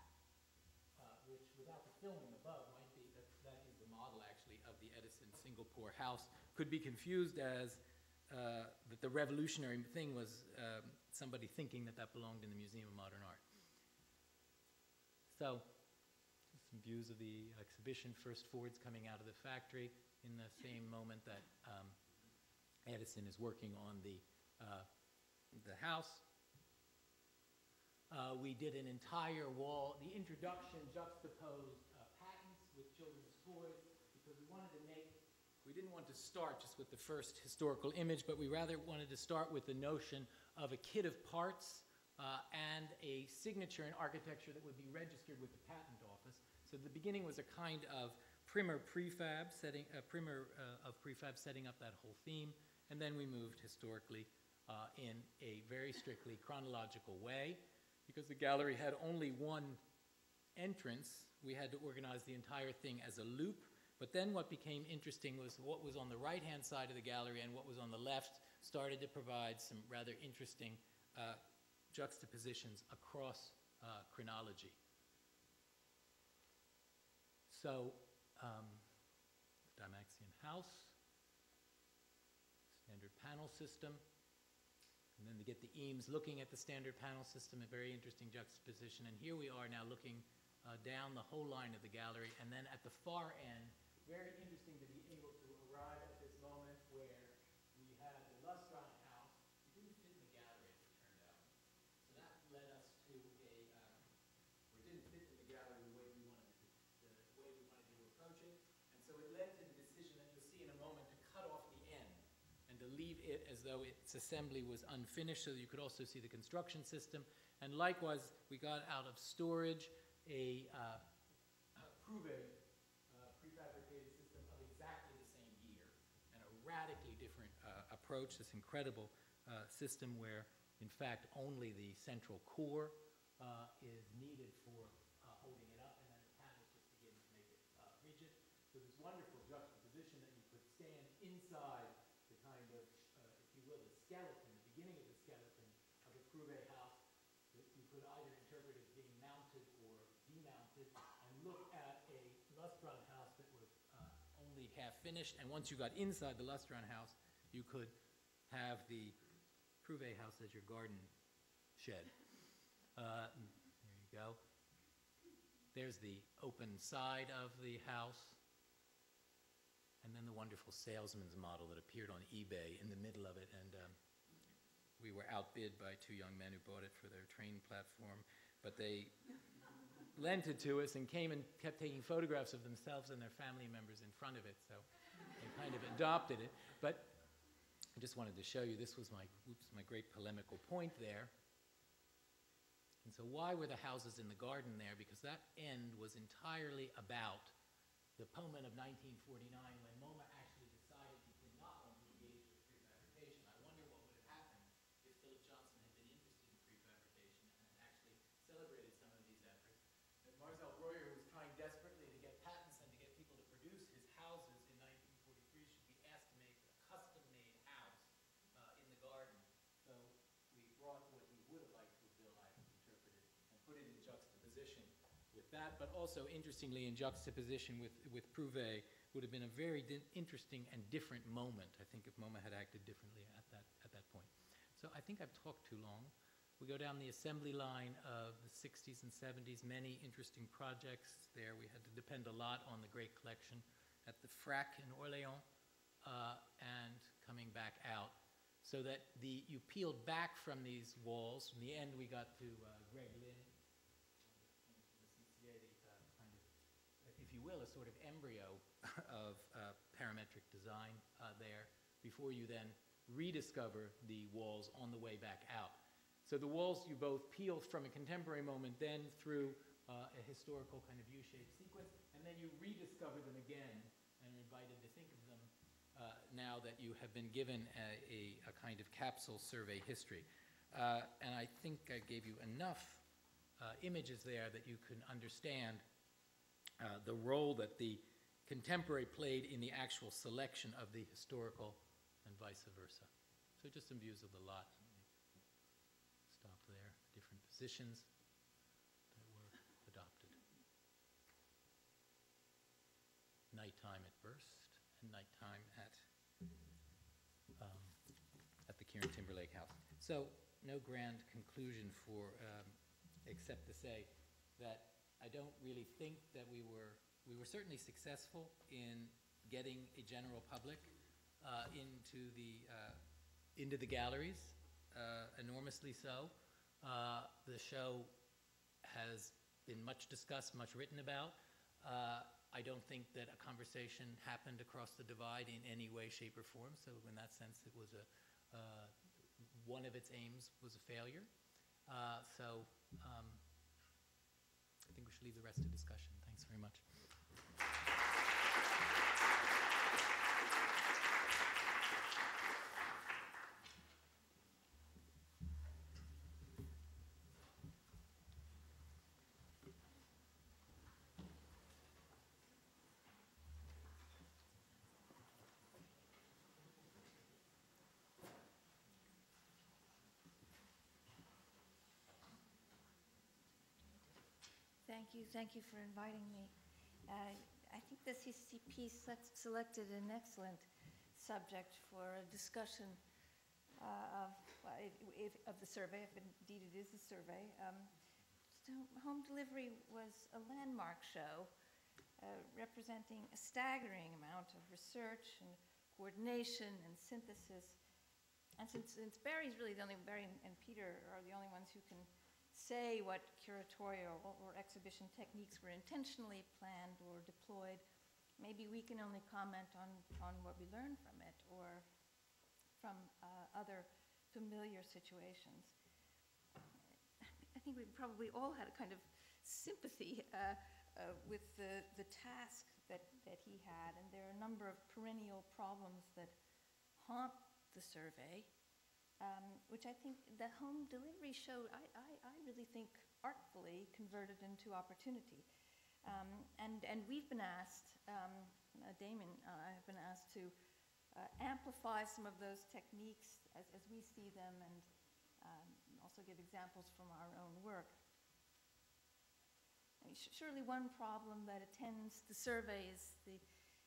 [SPEAKER 2] which without the filming above might be, that is the model actually of the Edison single-pour house, could be confused as that the revolutionary thing was somebody thinking that belonged in the Museum of Modern Art. So, some views of the exhibition, first Fords coming out of the factory in the same moment that Edison is working on the house. We did an entire wall. The introduction juxtaposed patents with children's toys because we didn't want to start just with the first historical image, but we rather wanted to start with the notion of a kit of parts and a signature in architecture that would be registered with the patent office. So the beginning was a kind of primer prefab setting up that whole theme, and then we moved historically in a very strictly chronological way. Because the gallery had only one entrance, we had to organize the entire thing as a loop. But then what became interesting was what was on the right-hand side of the gallery and what was on the left started to provide some rather interesting juxtapositions across chronology. So, the Dymaxion house, standard panel system. And then to get the Eames looking at the standard panel system, a very interesting juxtaposition. And here we are now looking down the whole line of the gallery. And then at the far end, very interesting to be able to arrive at this moment where we had the Lustron house. It didn't fit in the gallery, as it turned out. So that led us to or didn't fit in the gallery the way we wanted to approach it. And so it led to the decision that you'll see in a moment to cut off the end and to leave it as though its assembly was unfinished, so that you could also see the construction system. And likewise, we got out of storage a Prouvé prefabricated system of exactly the same year, and a radically different approach, this incredible system where In fact, only the central core is needed for holding it up, and then the panels just begin to make it rigid. So this wonderful juxtaposition that you could stand inside the kind of, if you will, the skeleton, the beginning of the skeleton of a Prouvé house, that you could either interpret as being mounted or demounted, and look at a Lustron house that was only half finished. And once you got inside the Lustron house, you could have the Prouvé house as your garden shed. There you go. There's the open side of the house. And then the wonderful salesman's model that appeared on eBay in the middle of it. And we were outbid by two young men who bought it for their train platform. But they lent it to us and came and kept taking photographs of themselves and their family members in front of it. So they kind of adopted it. But I just wanted to show you, this was my great polemical point there. And so why were the houses in the garden there? Because that end was entirely about the moment of 1949 when MoMA actually decided he did not want to engage with prefabrication. I wonder what would have happened if Philip Johnson had been interested in prefabrication and had actually celebrated some of these efforts. That Marcel Breuer was trying desperately to get patents and to get people to produce his houses in 1943 should be asked to make a custom-made house in the garden. So we brought what he would have liked to have built, I interpreted, and put it in juxtaposition with that, but also interestingly in juxtaposition with Prouvé would have been a very interesting and different moment, I think, if MoMA had acted differently at that point. So I think I've talked too long. We go down the assembly line of the 60s and 70s, many interesting projects there. We had to depend a lot on the great collection at the FRAC in Orléans and coming back out, so that you peeled back from these walls. In the end, we got to Greg Lynn, if you will, a sort of embryo of parametric design there before you then rediscover the walls on the way back out. So the walls you both peel from a contemporary moment, then through a historical kind of U-shaped sequence, and then you rediscover them again and are invited to think of them now that you have been given a kind of capsule survey history. And I think I gave you enough images there that you can understand the role that the contemporary played in the actual selection of the historical and vice versa. So just some views of the lot. Stop there, different positions that were adopted. Nighttime at Burst and nighttime at the Kieran Timberlake House. So no grand conclusion except to say that I don't really think that we were certainly successful in getting a general public into the galleries, enormously so. The show has been much discussed, much written about. I don't think that a conversation happened across the divide in any way, shape, or form. So in that sense, it was one of its aims was a failure. I think we should leave the rest to discussion. Thanks very much.
[SPEAKER 3] Thank you for inviting me. I think the CCP selected an excellent subject for a discussion of the survey, if indeed it is a survey. So home delivery was a landmark show representing a staggering amount of research and coordination and synthesis. And since Barry's really the only, Barry and Peter are the only ones who can say what curatorial or exhibition techniques were intentionally planned or deployed, maybe we can only comment on what we learned from it or from other familiar situations. I think we probably all had a kind of sympathy with the task that he had, and there are a number of perennial problems that haunt the survey. which I think the home delivery showed, I really think artfully converted into opportunity. And we've been asked, Damon, I have been asked to amplify some of those techniques as we see them, and also give examples from our own work. I mean, surely one problem that attends the survey is the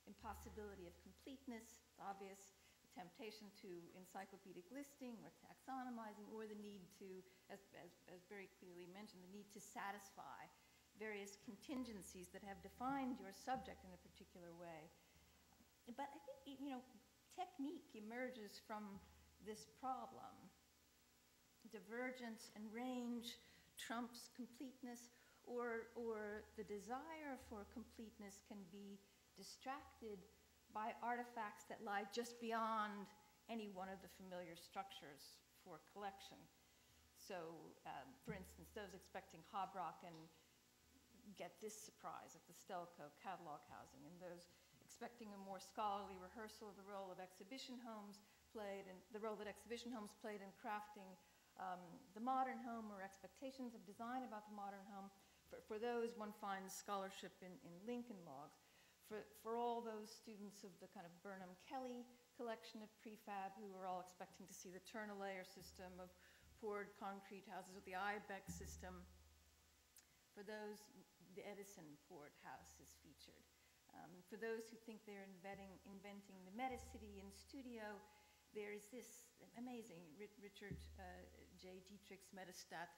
[SPEAKER 3] impossibility of completeness. It's obvious. The temptation to encyclopedic listing or taxonomizing, or the need to, as very clearly mentioned, the need to satisfy various contingencies that have defined your subject in a particular way. But I think, technique emerges from this problem. Divergence and range trumps completeness, or the desire for completeness can be distracted by artifacts that lie just beyond any one of the familiar structures for collection. So, for instance, those expecting Hobrocken get this surprise at the Stelco catalog housing, and those expecting a more scholarly rehearsal of the role of exhibition homes played, and the role that exhibition homes played in crafting the modern home, or expectations of design about the modern home. For those, one finds scholarship in Lincoln logs. For all those students of the kind of Burnham Kelly collection of prefab who are all expecting to see the Turner layer system of poured concrete houses, with the Ibex system, for those, the Edison poured house is featured. For those who think they're inventing the Metacity in studio, there is this amazing Richard J. Dietrich's Metastadt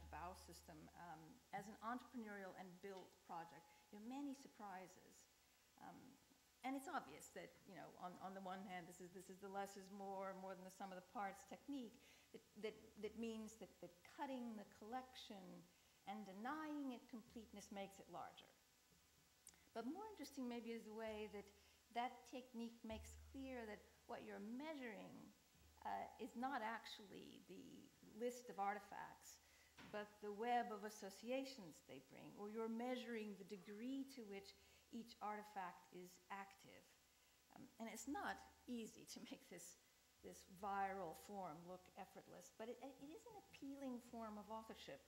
[SPEAKER 3] Bau system as an entrepreneurial and built project. Many surprises. And it's obvious that, on the one hand, this is the less is more than the sum of the parts technique that means that cutting the collection and denying it completeness makes it larger. But more interesting maybe is the way that technique makes clear that what you're measuring is not actually the list of artifacts, but the web of associations they bring, or you're measuring the degree to which each artifact is active. And it's not easy to make this viral form look effortless, but it is an appealing form of authorship,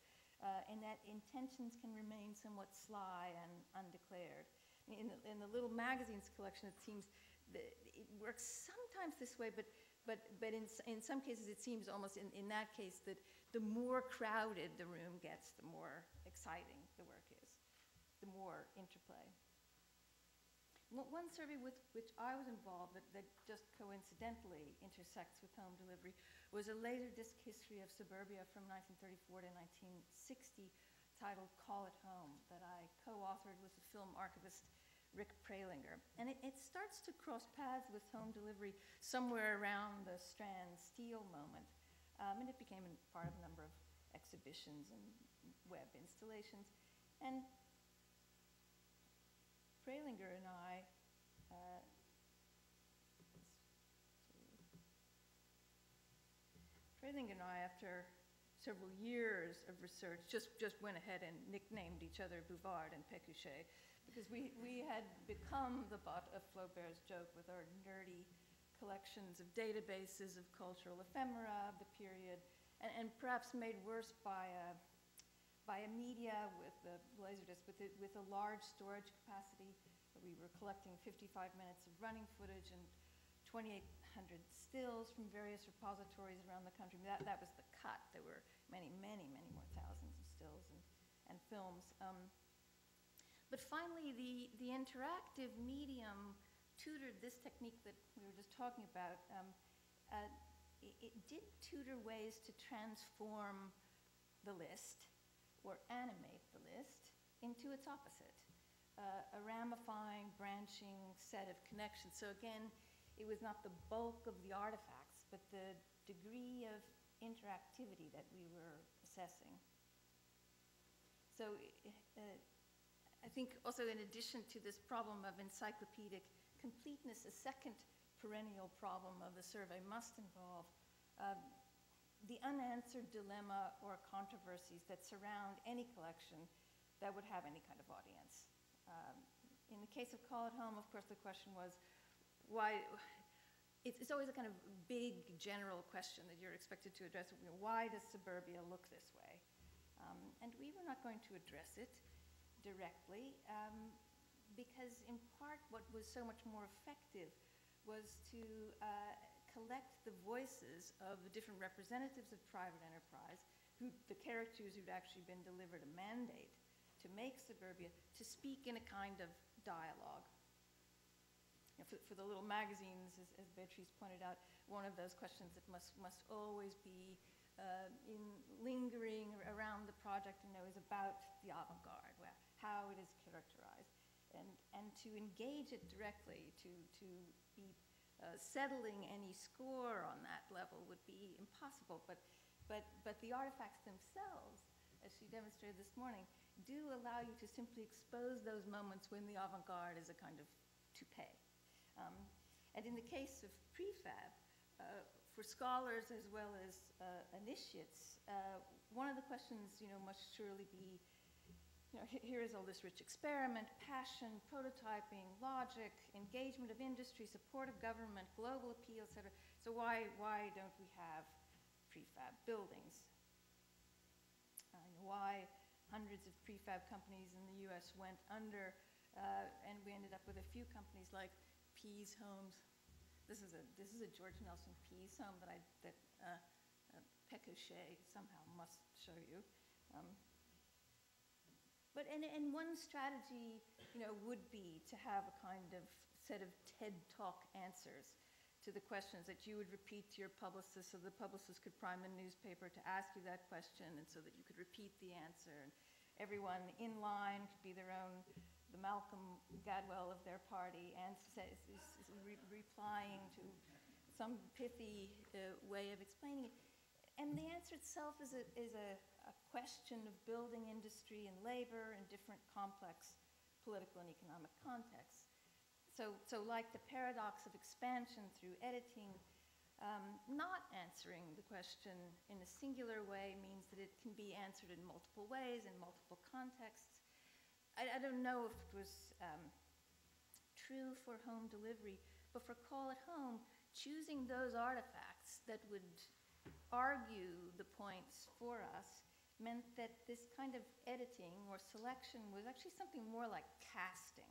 [SPEAKER 3] in that intentions can remain somewhat sly and undeclared. In the little magazine's collection, it seems that it works sometimes this way, but in some cases it seems almost in that case that the more crowded the room gets, the more exciting the work is, the more interplay. One survey with which I was involved that just coincidentally intersects with home delivery was a Laserdisc history of suburbia from 1934 to 1960 titled Call It Home, that I co-authored with the film archivist Rick Pralinger. And it starts to cross paths with home delivery somewhere around the Strand Steel moment. And it became part of a number of exhibitions and web installations. And Pralinger and I, after several years of research, just went ahead and nicknamed each other Bouvard and Pécuchet, because we had become the butt of Flaubert's joke with our nerdy collections of databases of cultural ephemera of the period, and perhaps made worse by a media with the Laserdisc, with a large storage capacity. We were collecting 55 minutes of running footage and 2,800 stills from various repositories around the country. That was the cut. There were many, many, many more thousands of stills and films. But finally, the interactive medium tutored this technique that we were just talking about. It did tutor ways to transform the list or animate the list into its opposite. A ramifying, branching set of connections. So again, it was not the bulk of the artifacts, but the degree of interactivity that we were assessing. So I think also, in addition to this problem of encyclopedic completeness, a second perennial problem of the survey must involve the unanswered dilemma or controversies that surround any collection that would have any kind of audience. In the case of Call It Home, of course, the question was, why it's always a kind of big general question that you're expected to address. You know, why does suburbia look this way? And we were not going to address it directly because in part what was so much more effective was to collect the voices of the different representatives of private enterprise, the characters who'd actually been delivered a mandate to make suburbia, to speak in a kind of dialogue. You know, for the little magazines, as Beatrice pointed out, one of those questions that must always be lingering around the project, you know, is about the avant-garde, how it is characterized, and to engage it directly, to be settling any score on that level would be impossible. But the artifacts themselves, as she demonstrated this morning, do allow you to simply expose those moments when the avant-garde is a kind of toupee. And in the case of prefab, for scholars as well as initiates, one of the questions, you know, must surely be, you know, here is all this rich experiment, passion, prototyping, logic, engagement of industry, support of government, global appeal, etc. So why don't we have prefab buildings? Why hundreds of prefab companies in the US went under, and we ended up with a few companies like Pease Homes. This is a George Nelson Pease home that Pecochet somehow must show you. But one strategy, you know, would be to have a kind of set of TED Talk answers to the questions that you would repeat to your publicist, so the publicist could prime a newspaper to ask you that question, and so that you could repeat the answer. And everyone in line could be their own, the Malcolm Gladwell of their party, and replying to some pithy way of explaining it. And the answer itself is a question of building industry and labor in different complex political and economic contexts. So like the paradox of expansion through editing, not answering the question in a singular way means that it can be answered in multiple ways, in multiple contexts. I don't know if it was true for home delivery, but for Call at Home, choosing those artifacts that would argue the points for us meant that this kind of editing or selection was actually something more like casting.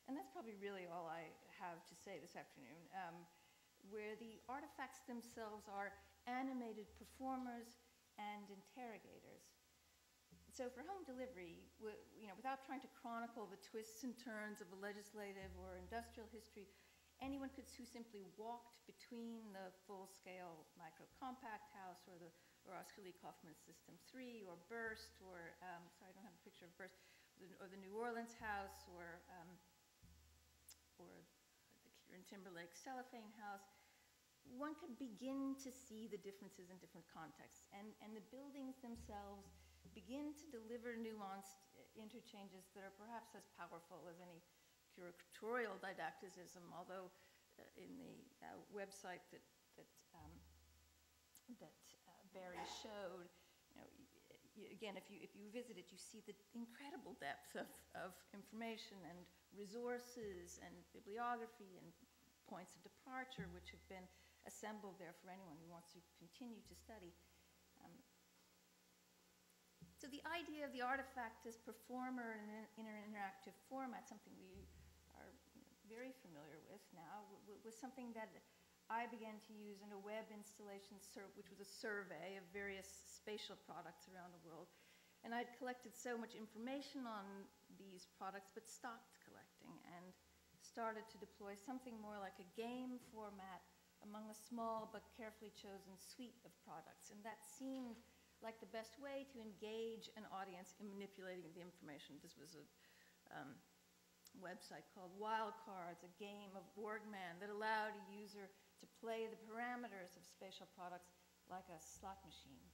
[SPEAKER 3] And that's probably really all I have to say this afternoon, where the artifacts themselves are animated performers and interrogators. So for home delivery, you know, without trying to chronicle the twists and turns of a legislative or industrial history, anyone who simply walked between the full-scale micro-compact house or Oscar Lee Kaufman's System 3 or Burst or, sorry, I don't have a picture of Burst, or the New Orleans house or the Kieran Timberlake cellophane house, one could begin to see the differences in different contexts. And the buildings themselves begin to deliver nuanced interchanges that are perhaps as powerful as any curatorial didacticism, although in the website that Barry showed, you know, again, if you visit it, you see the incredible depth of information and resources and bibliography and points of departure which have been assembled there for anyone who wants to continue to study. So the idea of the artifact as performer in an interactive format, something we are very familiar with now, was something that I began to use in a web installation, which was a survey of various spatial products around the world. And I'd collected so much information on these products, but stopped collecting and started to deploy something more like a game format among a small but carefully chosen suite of products. And that seemed like the best way to engage an audience in manipulating the information. This was a website called Wildcards, a game of Orgman that allowed a user to play the parameters of spatial products like a slot machine.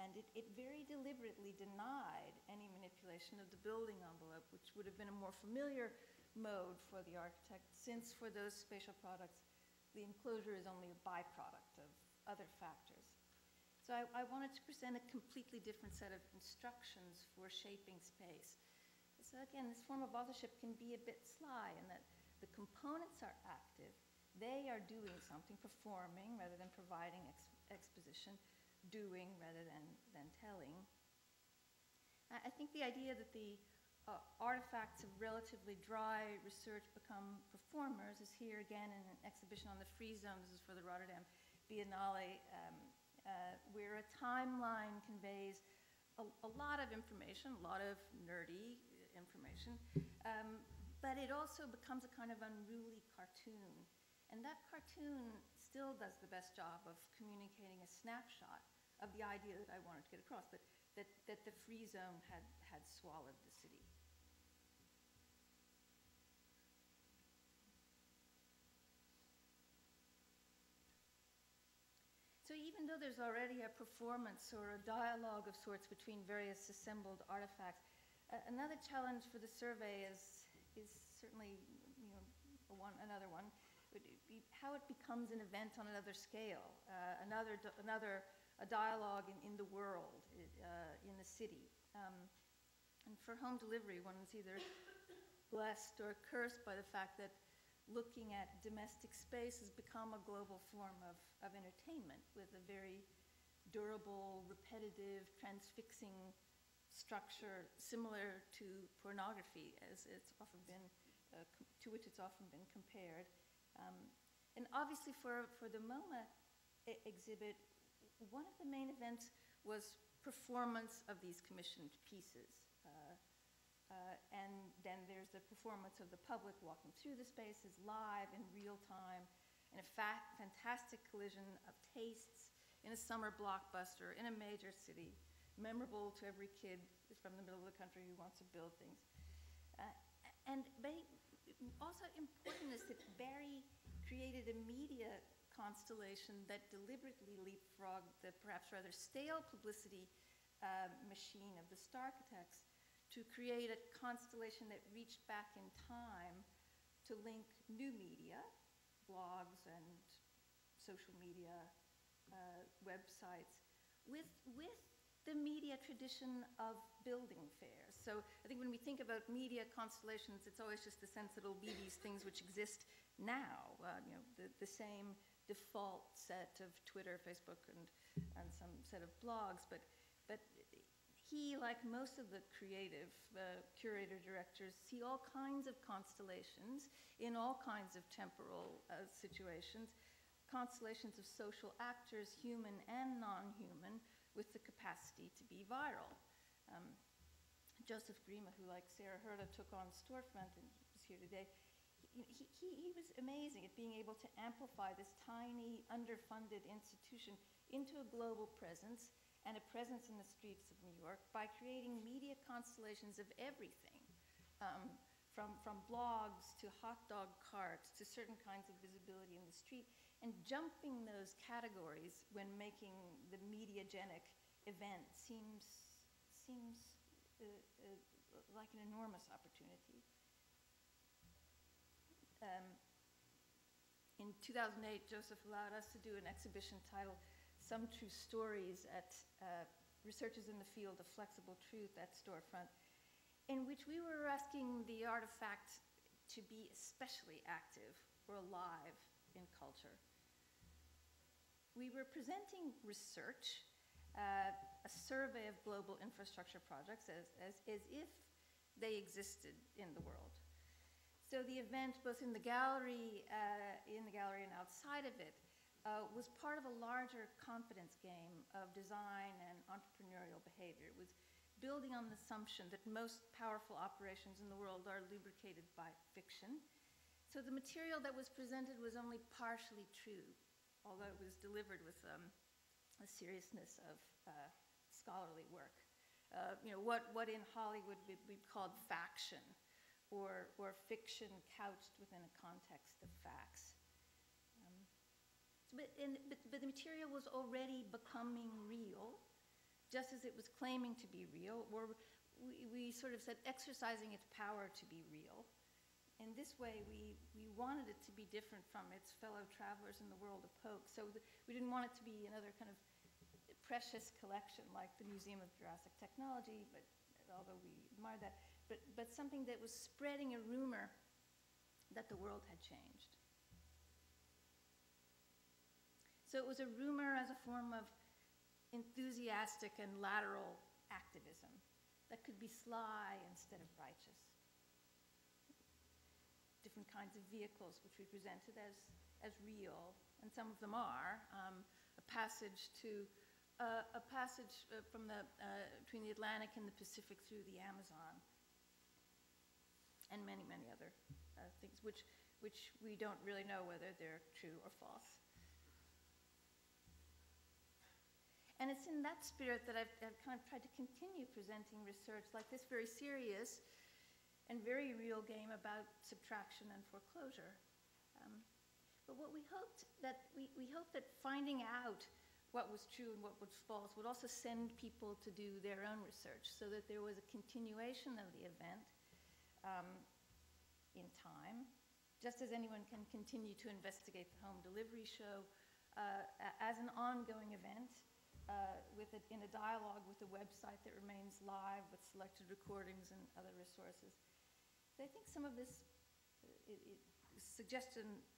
[SPEAKER 3] And it very deliberately denied any manipulation of the building envelope, which would have been a more familiar mode for the architect, since for those spatial products, the enclosure is only a byproduct of other factors. So I wanted to present a completely different set of instructions for shaping space. So again, this form of authorship can be a bit sly in that the components are active, They are doing something, performing rather than providing exposition, doing rather than telling. I think the idea that the artifacts of relatively dry research become performers is here again in an exhibition on the free zone. This is for the Rotterdam Biennale, where a timeline conveys a lot of information, a lot of nerdy information, but it also becomes a kind of unruly cartoon. And that cartoon still does the best job of communicating a snapshot of the idea that I wanted to get across, that the free zone had swallowed the city. So even though there's already a performance or a dialogue of sorts between various assembled artifacts, another challenge for the survey is certainly, another one, would be how it becomes an event on another scale, a dialogue in the world, in the city. And for home delivery, one is either blessed or cursed by the fact that looking at domestic space has become a global form of entertainment with a very durable, repetitive, transfixing structure similar to pornography, as it's often been, to which it's often been compared. And obviously for the MoMA exhibit, one of the main events was performance of these commissioned pieces. And then there's the performance of the public walking through the spaces live in real time, in a fantastic collision of tastes in a summer blockbuster in a major city, memorable to every kid from the middle of the country who wants to build things. And also important is that Barry created a media constellation that deliberately leapfrogged the perhaps rather stale publicity machine of the Starchitects to create a constellation that reached back in time to link new media, blogs and social media websites, with the media tradition of building fairs. So I think when we think about media constellations, it's always just the sense that it'll be these things which exist now, the same default set of Twitter, Facebook, and some set of blogs, but he, like most of the creative curator-directors, see all kinds of constellations in all kinds of temporal situations, constellations of social actors, human and non-human, with the capacity to be viral. Joseph Grima, who, like Sarah Herta, took on Storefront and was here today, he was amazing at being able to amplify this tiny, underfunded institution into a global presence and a presence in the streets of New York by creating media constellations of everything, from blogs to hot dog carts to certain kinds of visibility in the street, and jumping those categories when making the mediagenic event seems like an enormous opportunity. In 2008, Joseph allowed us to do an exhibition titled Some True Stories at Researchers in the Field of Flexible Truth at Storefront, in which we were asking the artifact to be especially active or alive in culture. We were presenting research, a survey of global infrastructure projects as if they existed in the world. So the event, both in the gallery and outside of it, was part of a larger confidence game of design and entrepreneurial behavior. It was building on the assumption that most powerful operations in the world are lubricated by fiction. So the material that was presented was only partially true, although it was delivered with a seriousness of scholarly work. What in Hollywood we've called faction, or fiction couched within a context of facts. But the material was already becoming real, just as it was claiming to be real, or we sort of said exercising its power to be real. In this way, we wanted it to be different from its fellow travelers in the world of Poke. So we didn't want it to be another kind of precious collection like the Museum of Jurassic Technology, but although we admire that, but something that was spreading a rumor that the world had changed. So it was a rumor as a form of enthusiastic and lateral activism that could be sly instead of righteous. Different kinds of vehicles which we presented as real, and some of them are. A passage from between the Atlantic and the Pacific through the Amazon, and many, many other things which we don't really know whether they're true or false. And it's in that spirit that I've kind of tried to continue presenting research like this very serious and very real game about subtraction and foreclosure. But what we hoped that we hoped that finding out what was true and what was false would also send people to do their own research, so that there was a continuation of the event in time, just as anyone can continue to investigate the home delivery show as an ongoing event. In a dialogue with a website that remains live with selected recordings and other resources. So I think some of this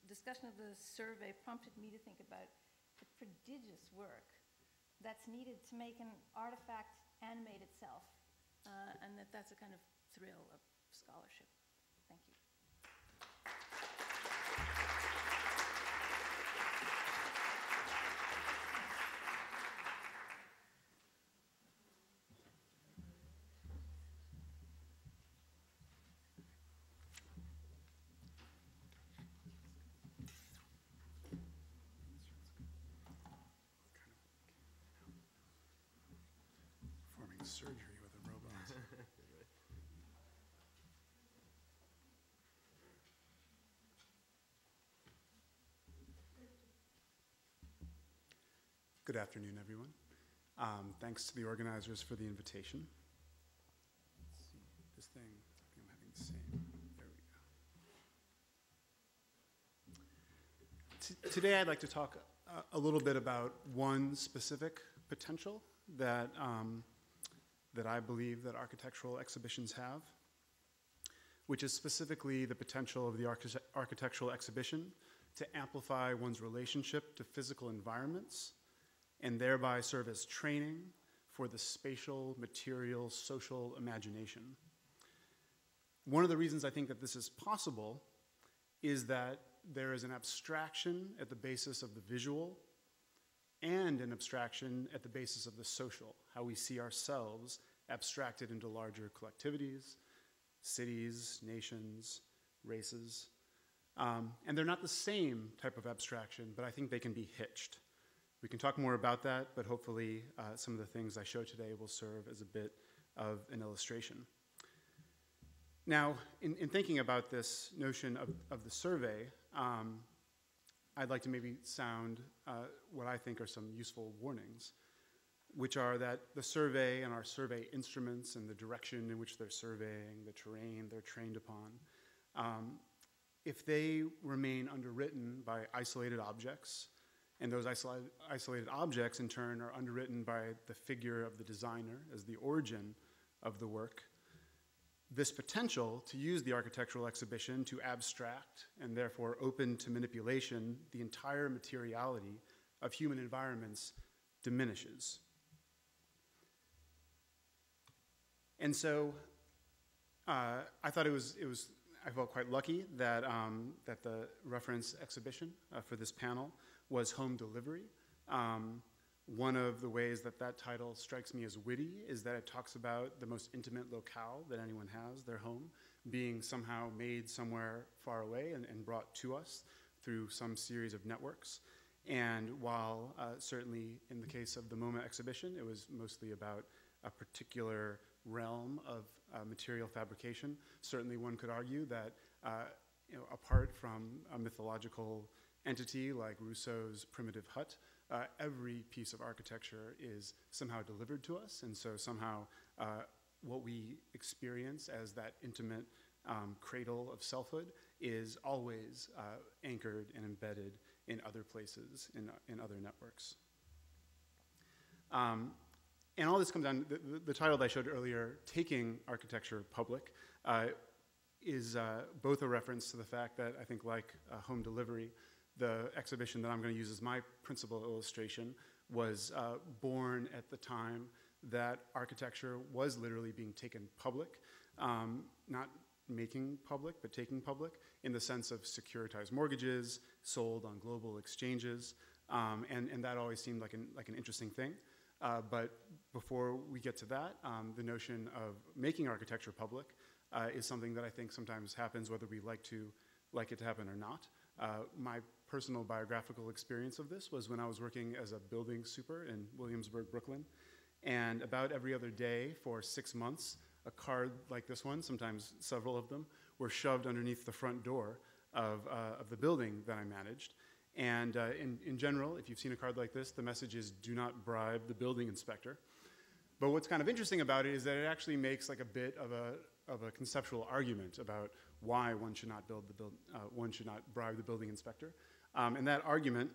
[SPEAKER 3] discussion of the survey prompted me to think about the prodigious work that's needed to make an artifact animate itself, and that's a kind of thrill of scholarship. Thank you.
[SPEAKER 4] Surgery with a robot. Good afternoon, everyone. Thanks to the organizers for the invitation. Let's see, this thing, I think I'm having the same. There we go. Today I'd like to talk a little bit about one specific potential that I believe that architectural exhibitions have, which is specifically the potential of the architectural exhibition to amplify one's relationship to physical environments and thereby serve as training for the spatial, material, social imagination. One of the reasons I think that this is possible is that there is an abstraction at the basis of the visual and an abstraction at the basis of the social, how we see ourselves abstracted into larger collectivities, cities, nations, races. And they're not the same type of abstraction, but I think they can be hitched. We can talk more about that, but hopefully some of the things I show today will serve as a bit of an illustration. Now, in thinking about this notion of the survey, I'd like to maybe sound what I think are some useful warnings, which are that the survey and our survey instruments and the direction in which they're surveying, the terrain they're trained upon, if they remain underwritten by isolated objects, and those isolated objects in turn are underwritten by the figure of the designer as the origin of the work, this potential to use the architectural exhibition to abstract and therefore open to manipulation the entire materiality of human environments diminishes. And so I thought I felt quite lucky that, that the reference exhibition for this panel was home delivery. One of the ways that that title strikes me as witty is that it talks about the most intimate locale that anyone has, their home, being somehow made somewhere far away and brought to us through some series of networks. And while certainly in the case of the MoMA exhibition, it was mostly about a particular realm of material fabrication, certainly one could argue that apart from a mythological entity like Rousseau's primitive hut, every piece of architecture is somehow delivered to us, and so somehow what we experience as that intimate cradle of selfhood is always anchored and embedded in other places, in other networks. And all this comes down, the title that I showed earlier, Taking Architecture Public, is both a reference to the fact that I think like home delivery, the exhibition that I'm going to use as my principal illustration was born at the time that architecture was literally being taken public, not making public, but taking public, in the sense of securitized mortgages, sold on global exchanges, and that always seemed like an interesting thing. But before we get to that, the notion of making architecture public is something that I think sometimes happens whether we like it to happen or not. My personal biographical experience of this was when I was working as a building super in Williamsburg, Brooklyn, and about every other day for 6 months, a card like this one, sometimes several of them, were shoved underneath the front door of the building that I managed. And in general, if you've seen a card like this, the message is do not bribe the building inspector. But what's kind of interesting about it is that it actually makes like a bit of a conceptual argument about why one should not bribe the building inspector. And that argument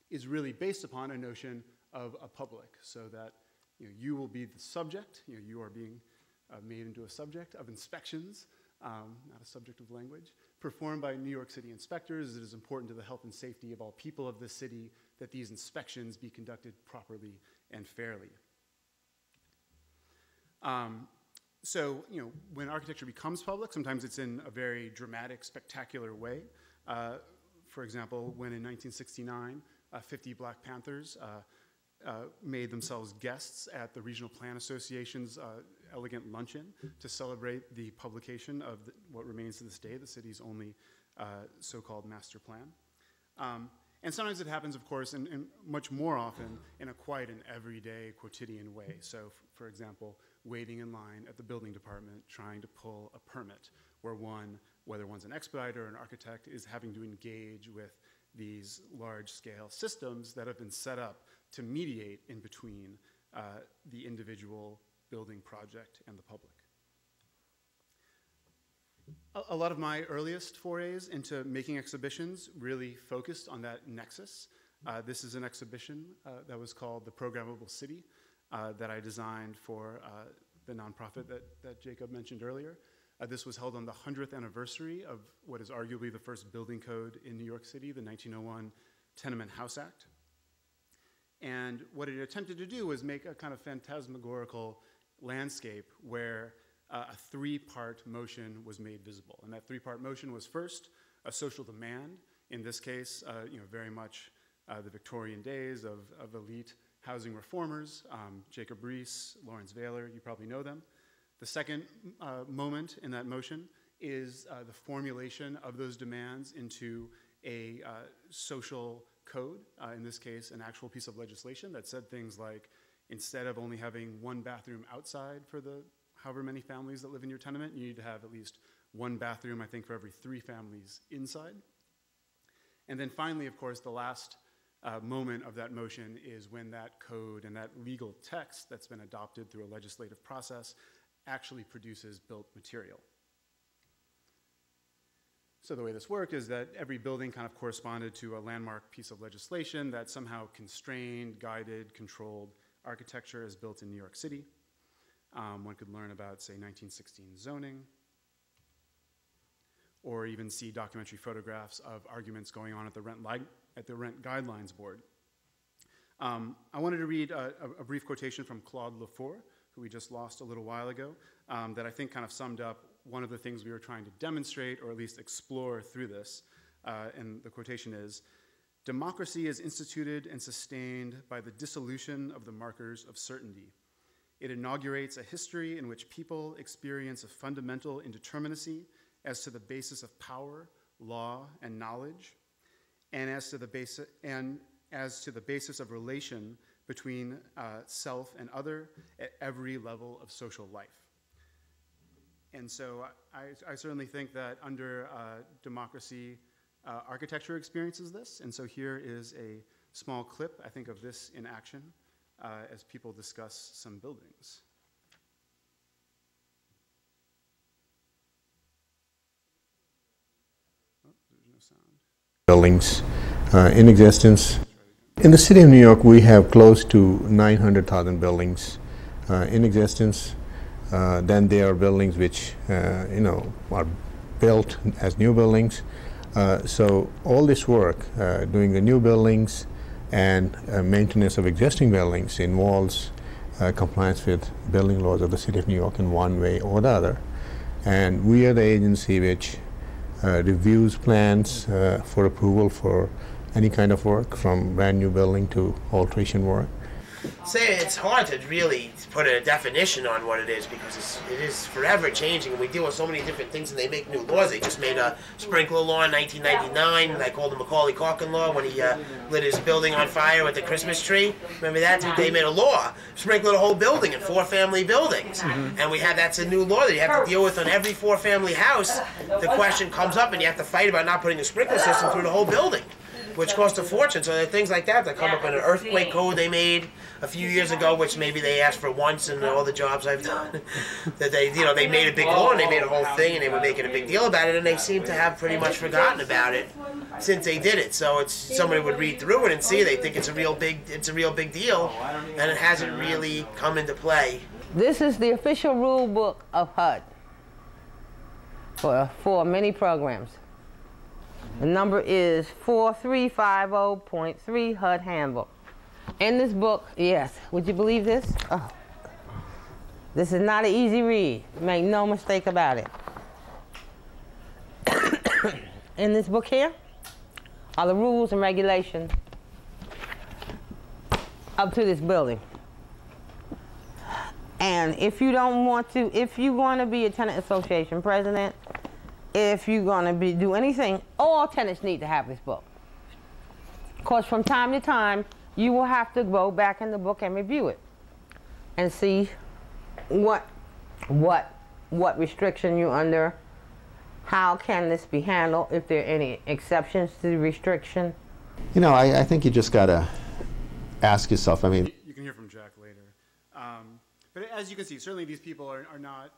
[SPEAKER 4] is really based upon a notion of a public, so that you will be the subject, you are being made into a subject of inspections, not a subject of language, performed by New York City inspectors. It is important to the health and safety of all people of the city that these inspections be conducted properly and fairly. So, when architecture becomes public, sometimes it's in a very dramatic, spectacular way. For example, when in 1969, 50 Black Panthers made themselves guests at the Regional Plan Association's elegant luncheon to celebrate the publication of what remains to this day the city's only so-called master plan. And sometimes it happens, of course, and much more often in a quite an everyday, quotidian way. So, for example, waiting in line at the building department trying to pull a permit, where whether one's an expediter or an architect, is having to engage with these large-scale systems that have been set up to mediate in between the individual building project and the public. A lot of my earliest forays into making exhibitions really focused on that nexus. This is an exhibition that was called The Programmable City that I designed for the nonprofit that Jacob mentioned earlier. This was held on the 100th anniversary of what is arguably the first building code in New York City, the 1901 Tenement House Act. And what it attempted to do was make a kind of phantasmagorical landscape where a three-part motion was made visible. And that three-part motion was first a social demand, in this case, very much the Victorian days of elite housing reformers, Jacob Riis, Lawrence Vaylor, you probably know them. The second moment in that motion is the formulation of those demands into a social code, in this case, an actual piece of legislation that said things like, instead of only having one bathroom outside for the however many families that live in your tenement, you need to have at least one bathroom, I think, for every 3 families inside. And then finally, of course, the last moment of that motion is when that code and that legal text that's been adopted through a legislative process actually produces built material. So the way this worked is that every building kind of corresponded to a landmark piece of legislation that somehow constrained, guided, controlled architecture as built in New York City. One could learn about, say, 1916 zoning, or even see documentary photographs of arguments going on at the Rent Guidelines Board. I wanted to read a brief quotation from Claude Lefort, who we just lost a little while ago, that I think kind of summed up one of the things we were trying to demonstrate, or at least explore through this. And the quotation is, "Democracy is instituted and sustained by the dissolution of the markers of certainty. It inaugurates a history in which people experience a fundamental indeterminacy as to the basis of power, law, and knowledge, and as to the basis of relation between self and other at every level of social life." And so I certainly think that under democracy, architecture experiences this. And so here is a small clip, I think, of this in action as people discuss some buildings. Oh, there's no sound.
[SPEAKER 5] Buildings in existence. In the city of New York, we have close to 900,000 buildings in existence. Then there are buildings which are built as new buildings. So all this work, doing the new buildings and maintenance of existing buildings involves compliance with building laws of the City of New York in one way or the other. And we are the agency which reviews plans for approval for any kind of work, from brand new building to alteration work.
[SPEAKER 6] Say it's hard to really put a definition on what it is, because it is forever changing, and we deal with so many different things, and they make new laws. They just made a sprinkler law in 1999, and I called the Macaulay Culkin law when he lit his building on fire with the Christmas tree. Remember that? They made a law, sprinkler the whole building in 4-family buildings. And that's a new law that you have to deal with on every 4-family house. The question comes up, and you have to fight about not putting a sprinkler system through the whole building, which costs a fortune. So there are things like that come up in an earthquake code they made a few years ago, which maybe they asked for once in all the jobs I've done. That they made a big law and they made a whole thing and they were making a big deal about it, and they seem to have pretty much forgotten about it since they did it. So somebody would read through it and see, they think it's a real big deal, and it hasn't really come into play.
[SPEAKER 7] This is the official rule book of HUD for many programs. The number is 4350.3 HUD Handbook. In this book, yes, would you believe this? Oh. This is not an easy read. Make no mistake about it. In this book here are the rules and regulations up to this building. And if you want to be a tenant association president, if you're going to do anything, all tenants need to have this book. Because from time to time, you will have to go back in the book and review it and see what restriction you're under, how can this be handled, if there are any exceptions to the restriction.
[SPEAKER 8] You know, I think you just got to ask yourself, I mean...
[SPEAKER 4] You can hear from Jack later. But as you can see, certainly these people are not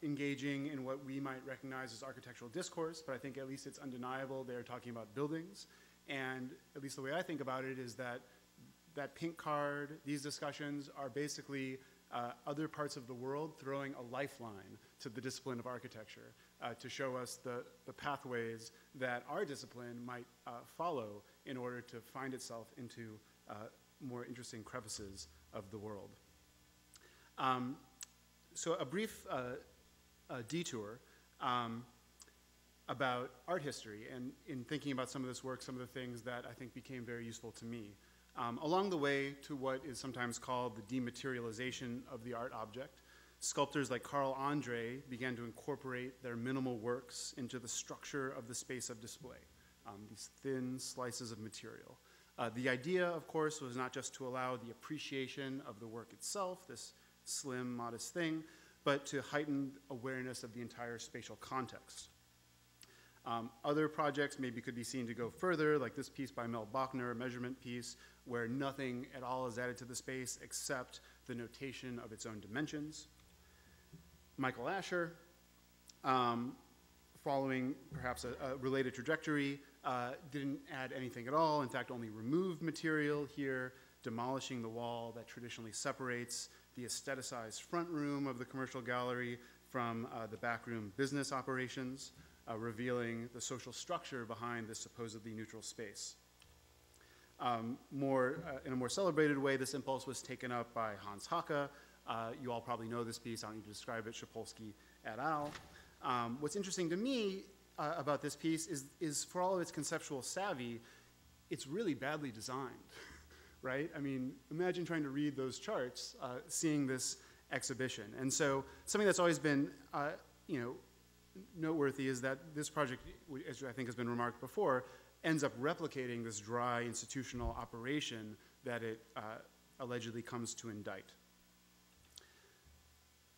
[SPEAKER 4] engaging in what we might recognize as architectural discourse, but I think at least it's undeniable they're talking about buildings. And at least the way I think about it is that pink card, these discussions are basically other parts of the world throwing a lifeline to the discipline of architecture to show us the pathways that our discipline might follow in order to find itself into more interesting crevices of the world. So a brief detour about art history, and in thinking about some of this work, some of the things that I think became very useful to me. Along the way to what is sometimes called the dematerialization of the art object, sculptors like Carl Andre began to incorporate their minimal works into the structure of the space of display, these thin slices of material. The idea, of course, was not just to allow the appreciation of the work itself, this slim, modest thing, but to heighten awareness of the entire spatial context. Other projects maybe could be seen to go further, like this piece by Mel Bachner, a measurement piece, where nothing at all is added to the space except the notation of its own dimensions. Michael Asher, following perhaps a related trajectory, didn't add anything at all, in fact only removed material here, demolishing the wall that traditionally separates the aestheticized front room of the commercial gallery from the backroom business operations, revealing the social structure behind this supposedly neutral space. In a more celebrated way, this impulse was taken up by Hans Haacke. You all probably know this piece, I don't need to describe it, Sapolsky et al. What's interesting to me about this piece is for all of its conceptual savvy, it's really badly designed, right? I mean, imagine trying to read those charts, seeing this exhibition. And so something that's always been, noteworthy is that this project, as I think has been remarked before, ends up replicating this dry institutional operation that it allegedly comes to indict.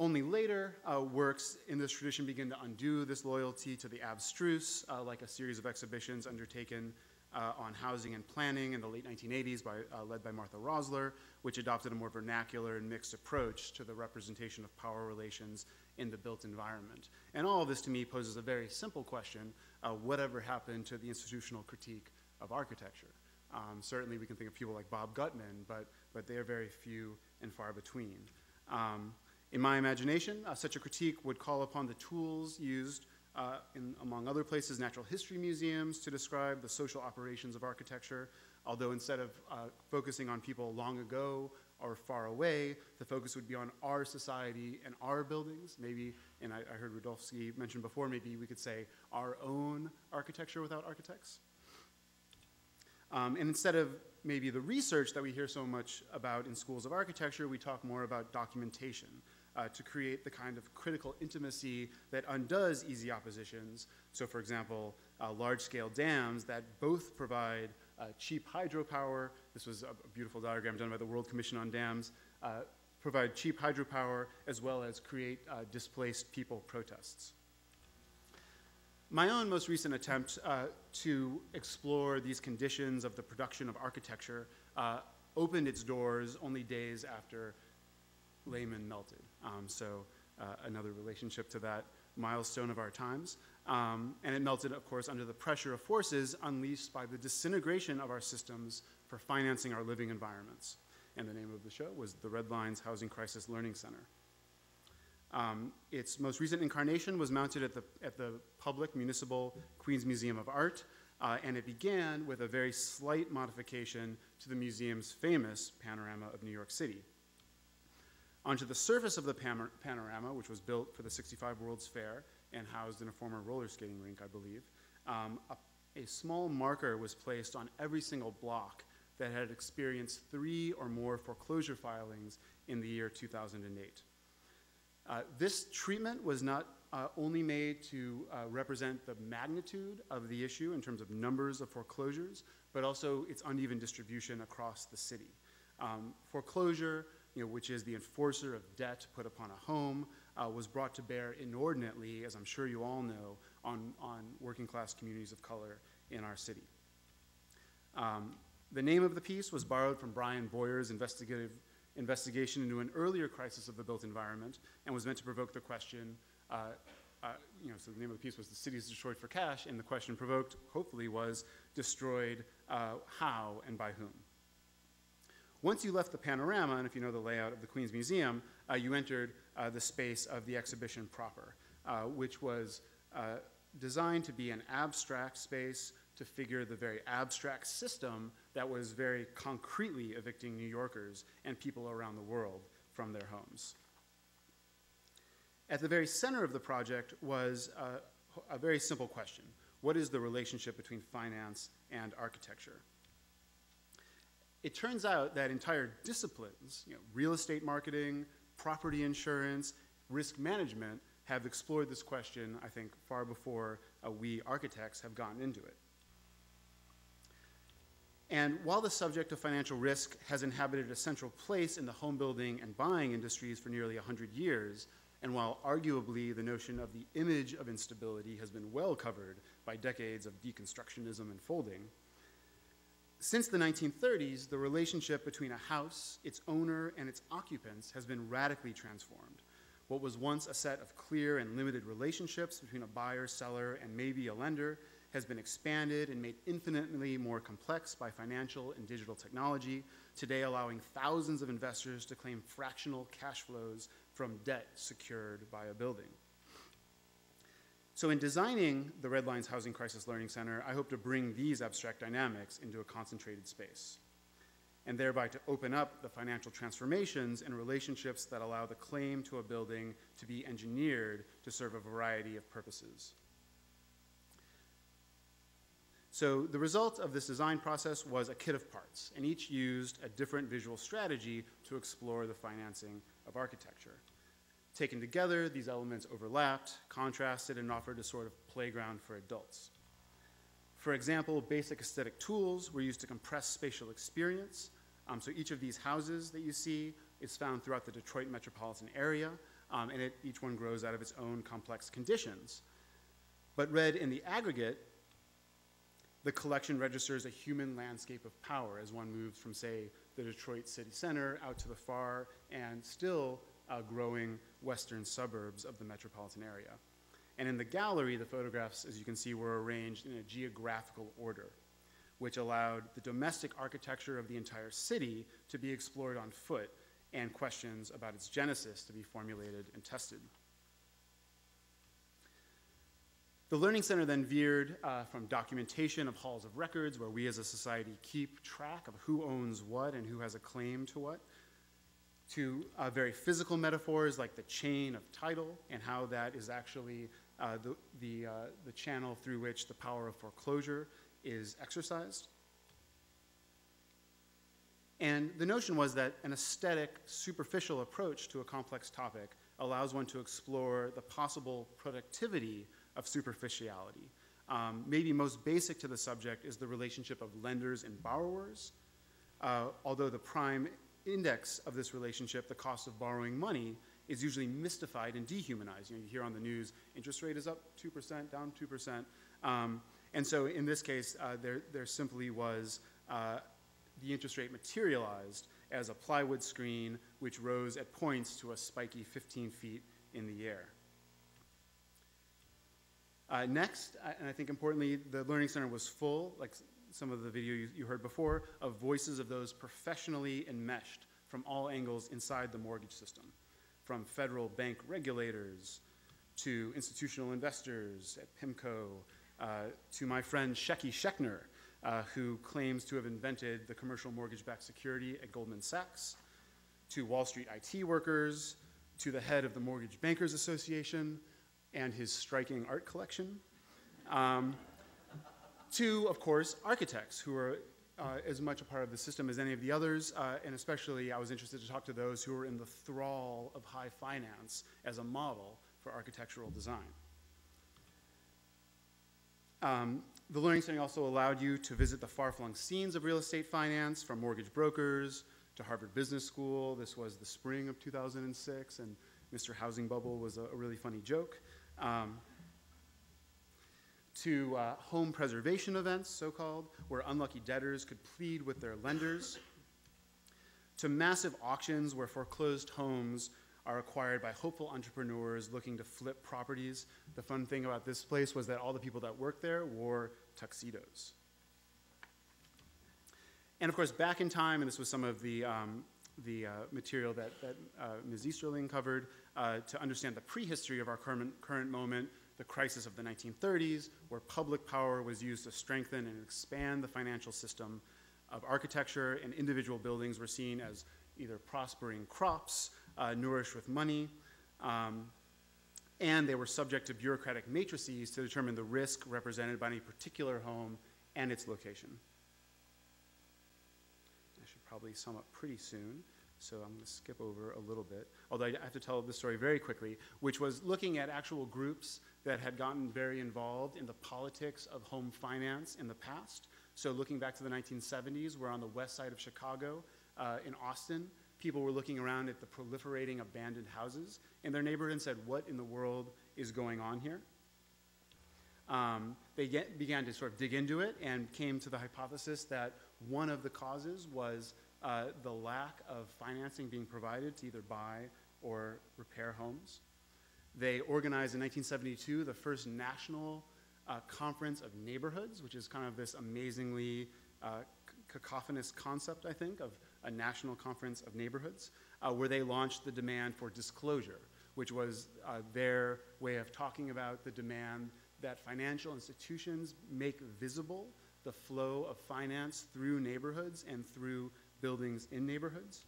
[SPEAKER 4] Only later, works in this tradition begin to undo this loyalty to the abstruse, like a series of exhibitions undertaken on housing and planning in the late 1980s led by Martha Rosler, which adopted a more vernacular and mixed approach to the representation of power relations in the built environment. And all of this to me poses a very simple question, whatever happened to the institutional critique of architecture? Certainly we can think of people like Bob Gutman, but they are very few and far between. In my imagination, such a critique would call upon the tools used among other places, natural history museums to describe the social operations of architecture, although instead of focusing on people long ago or far away, the focus would be on our society and our buildings. Maybe, and I heard Rudolfsky mention before, maybe we could say our own architecture without architects. And instead of maybe the research that we hear so much about in schools of architecture, we talk more about documentation to create the kind of critical intimacy that undoes easy oppositions. So for example, large-scale dams that both provide cheap hydropower. This was a beautiful diagram done by the World Commission on Dams. Provide cheap hydropower as well as create displaced people protests. My own most recent attempt to explore these conditions of the production of architecture opened its doors only days after Lehman melted. Another relationship to that milestone of our times. And it melted, of course, under the pressure of forces unleashed by the disintegration of our systems for financing our living environments. And the name of the show was the Red Lines Housing Crisis Learning Center. Its most recent incarnation was mounted at the public municipal Queens Museum of Art, and it began with a very slight modification to the museum's famous panorama of New York City. Onto the surface of the panorama, which was built for the '65 World's Fair and housed in a former roller skating rink, I believe, a small marker was placed on every single block that had experienced 3 or more foreclosure filings in the year 2008. This treatment was not only made to represent the magnitude of the issue in terms of numbers of foreclosures, but also its uneven distribution across the city. Foreclosure, which is the enforcer of debt put upon a home, was brought to bear inordinately, as I'm sure you all know, on working class communities of color in our city. The name of the piece was borrowed from Brian Boyer's investigation into an earlier crisis of the built environment and was meant to provoke the question, so the name of the piece was "The City is Destroyed for Cash," and the question provoked, hopefully, was destroyed how and by whom. Once you left the panorama, and if you know the layout of the Queens Museum, you entered the space of the exhibition proper, which was designed to be an abstract space to figure the very abstract system that was very concretely evicting New Yorkers and people around the world from their homes. At the very center of the project was a very simple question. What is the relationship between finance and architecture? It turns out that entire disciplines, real estate marketing, property insurance, risk management, have explored this question, I think, far before we architects have gotten into it. And while the subject of financial risk has inhabited a central place in the home building and buying industries for nearly 100 years, and while arguably the notion of the image of instability has been well covered by decades of deconstructionism and folding, since the 1930s, the relationship between a house, its owner, and its occupants has been radically transformed. What was once a set of clear and limited relationships between a buyer, seller, and maybe a lender has been expanded and made infinitely more complex by financial and digital technology, today allowing thousands of investors to claim fractional cash flows from debt secured by a building. So in designing the Red Lines Housing Crisis Learning Center, I hope to bring these abstract dynamics into a concentrated space, and thereby to open up the financial transformations and relationships that allow the claim to a building to be engineered to serve a variety of purposes. So the result of this design process was a kit of parts, and each used a different visual strategy to explore the financing of architecture. Taken together, these elements overlapped, contrasted, and offered a sort of playground for adults. For example, basic aesthetic tools were used to compress spatial experience. So each of these houses that you see is found throughout the Detroit metropolitan area, and each one grows out of its own complex conditions. But read in the aggregate, the collection registers a human landscape of power as one moves from, say, the Detroit city center out to the far and still growing western suburbs of the metropolitan area. And in the gallery, the photographs, as you can see, were arranged in a geographical order, which allowed the domestic architecture of the entire city to be explored on foot and questions about its genesis to be formulated and tested. The Learning Center then veered from documentation of halls of records, where we as a society keep track of who owns what and who has a claim to what, to very physical metaphors like the chain of title and how that is actually the channel through which the power of foreclosure is exercised. And the notion was that an aesthetic, superficial approach to a complex topic allows one to explore the possible productivity of superficiality. Maybe most basic to the subject is the relationship of lenders and borrowers, although the prime index of this relationship, the cost of borrowing money, is usually mystified and dehumanized. You hear on the news, interest rate is up 2%, down 2%. And so in this case, there simply was the interest rate materialized as a plywood screen which rose at points to a spiky 15 feet in the air. Next, and I think importantly, the Learning Center was full, like some of the video you heard before, of voices of those professionally enmeshed from all angles inside the mortgage system, from federal bank regulators to institutional investors at PIMCO, to my friend Shecky Schechner, who claims to have invented the commercial mortgage-backed security at Goldman Sachs, to Wall Street IT workers, to the head of the Mortgage Bankers Association and his striking art collection, to, of course, architects who are as much a part of the system as any of the others, and especially I was interested to talk to those who were in the thrall of high finance as a model for architectural design. The Learning Center also allowed you to visit the far-flung scenes of real estate finance, from mortgage brokers to Harvard Business School. This was the spring of 2006, and Mr. Housing Bubble was a really funny joke. To home preservation events, so-called, where unlucky debtors could plead with their lenders, to massive auctions where foreclosed homes are acquired by hopeful entrepreneurs looking to flip properties. The fun thing about this place was that all the people that worked there wore tuxedos. And of course, back in time, and this was some of the material that Ms. Easterling covered, to understand the prehistory of our current moment, the crisis of the 1930s, where public power was used to strengthen and expand the financial system of architecture, and individual buildings were seen as either prospering crops, nourished with money, and they were subject to bureaucratic matrices to determine the risk represented by any particular home and its location. I should probably sum up pretty soon, so I'm going to skip over a little bit, although I have to tell the story very quickly, which was looking at actual groups that had gotten very involved in the politics of home finance in the past. So looking back to the 1970s, we're on the west side of Chicago, in Austin. People were looking around at the proliferating abandoned houses in their neighborhood and said, what in the world is going on here? They began to sort of dig into it and came to the hypothesis that one of the causes was the lack of financing being provided to either buy or repair homes. They organized in 1972 the first national conference of neighborhoods, which is kind of this amazingly cacophonous concept, I think, of a national conference of neighborhoods, where they launched the demand for disclosure, which was their way of talking about the demand that financial institutions make visible the flow of finance through neighborhoods and through buildings in neighborhoods.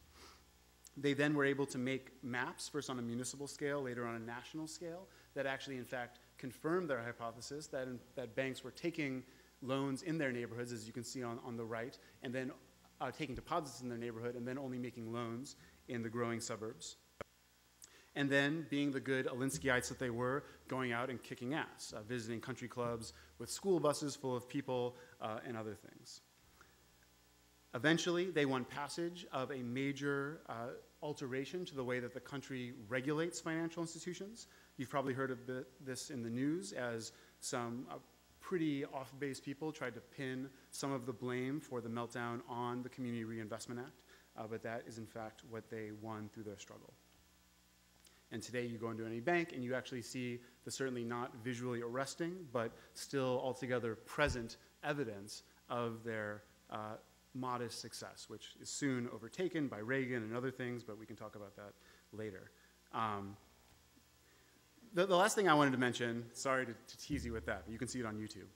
[SPEAKER 4] They then were able to make maps, first on a municipal scale, later on a national scale, that actually, in fact, confirmed their hypothesis that banks were taking loans in their neighborhoods, as you can see on the right, and then taking deposits in their neighborhood, and then only making loans in the growing suburbs. And then, being the good Alinskyeites that they were, going out and kicking ass, visiting country clubs with school buses full of people and other things. Eventually, they won passage of a major alteration to the way that the country regulates financial institutions. You've probably heard of this in the news, as some pretty off-base people tried to pin some of the blame for the meltdown on the Community Reinvestment Act, but that is in fact what they won through their struggle. And today you go into any bank and you actually see the certainly not visually arresting, but still altogether present evidence of their modest success, which is soon overtaken by Reagan and other things, but we can talk about that later. The last thing I wanted to mention, sorry to tease you with that, but you can see it on YouTube,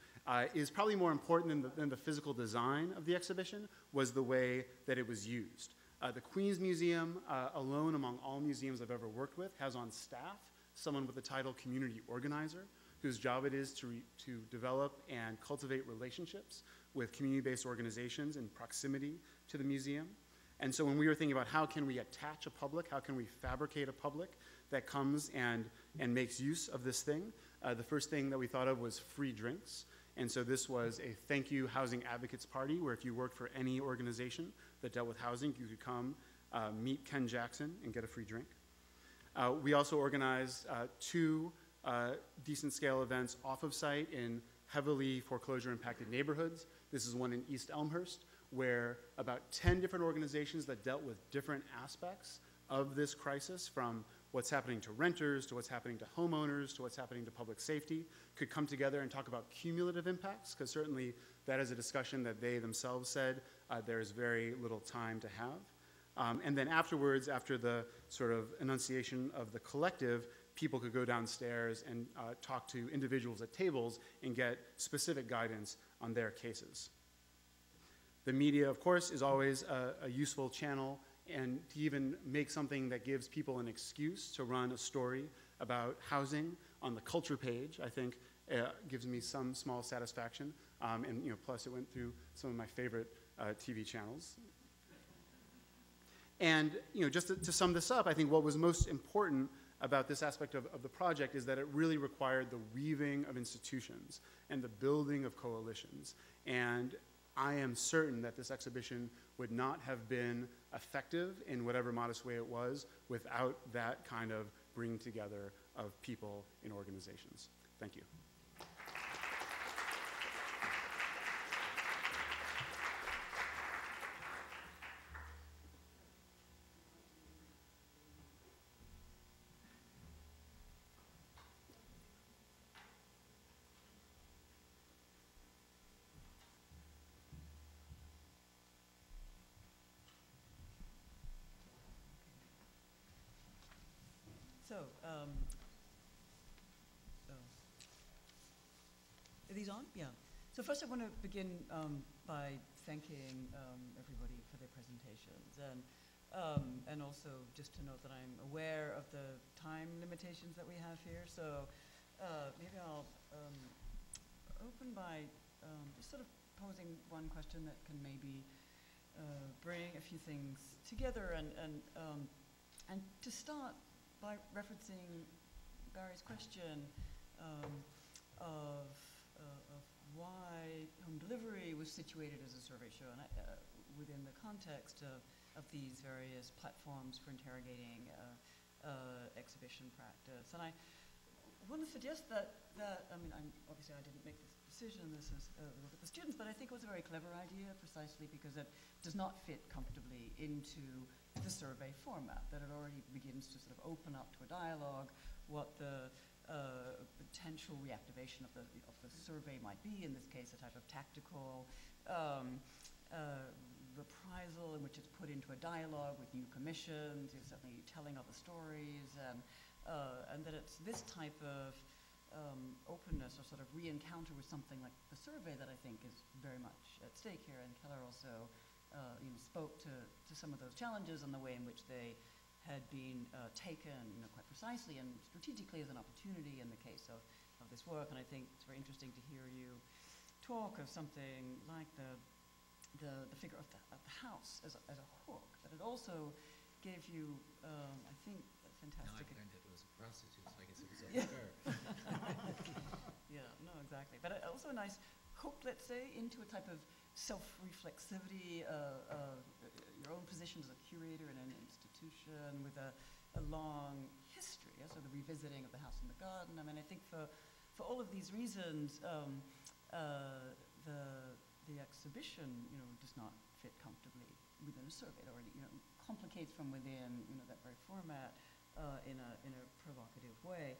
[SPEAKER 4] is probably more important than the physical design of the exhibition was the way that it was used. The Queens Museum, alone among all museums I've ever worked with, has on staff someone with the title community organizer, whose job it is to develop and cultivate relationships with community-based organizations in proximity to the museum. And so when we were thinking about how can we attach a public, how can we fabricate a public that comes and makes use of this thing, the first thing that we thought of was free drinks. And so this was a thank you housing advocates party where if you worked for any organization that dealt with housing, you could come meet Ken Jackson and get a free drink. We also organized 2 decent scale events off of site in heavily foreclosure impacted neighborhoods. This is one in East Elmhurst where about 10 different organizations that dealt with different aspects of this crisis, from what's happening to renters, to what's happening to homeowners, to what's happening to public safety, could come together and talk about cumulative impacts, because certainly that is a discussion that they themselves said there is very little time to have. And then afterwards, after the sort of enunciation of the collective, people could go downstairs and talk to individuals at tables and get specific guidance on their cases. The media, of course, is always a useful channel, and to even make something that gives people an excuse to run a story about housing on the culture page, I think gives me some small satisfaction. And plus it went through some of my favorite TV channels. And just to sum this up, I think what was most important about this aspect of the project is that it really required the weaving of institutions and the building of coalitions. And I am certain that this exhibition would not have been effective in whatever modest way it was without that kind of bringing together of people in organizations. Thank you.
[SPEAKER 9] So, are these on? Yeah. So first I want to begin by thanking everybody for their presentations, and also just to note that I'm aware of the time limitations that we have here. So maybe I'll open by just sort of posing one question that can maybe bring a few things together, and to start by referencing Barry's question of why home delivery was situated as a survey show, and within the context of these various platforms for interrogating exhibition practice. And I want to suggest that I mean, obviously I didn't make this decision, this is look at the students, but I think it was a very clever idea precisely because it does not fit comfortably into the survey format, that it already begins to sort of open up to a dialogue what the potential reactivation of the survey might be, in this case a type of tactical reprisal in which it's put into a dialogue with new commissions, you're certainly telling other stories, and that it's this type of openness or sort of re-encounter with something like the survey that I think is very much at stake here. And Keller also spoke to some of those challenges and the way in which they had been taken quite precisely and strategically as an opportunity in the case of this work. And I think it's very interesting to hear you talk of something like the figure of the house as a hook, that it also gave you, I think, a fantastic...
[SPEAKER 2] No, I learned it was a prostitute, so I guess it was a
[SPEAKER 9] Yeah.
[SPEAKER 2] hooker.
[SPEAKER 9] Yeah, no, exactly. But also a nice hook, let's say, into a type of self-reflexivity, your own position as a curator in an institution with a long history, so the revisiting of the house and the garden. I mean, I think for all of these reasons, the exhibition, does not fit comfortably within a survey. It already, complicates from within, that very format in a provocative way.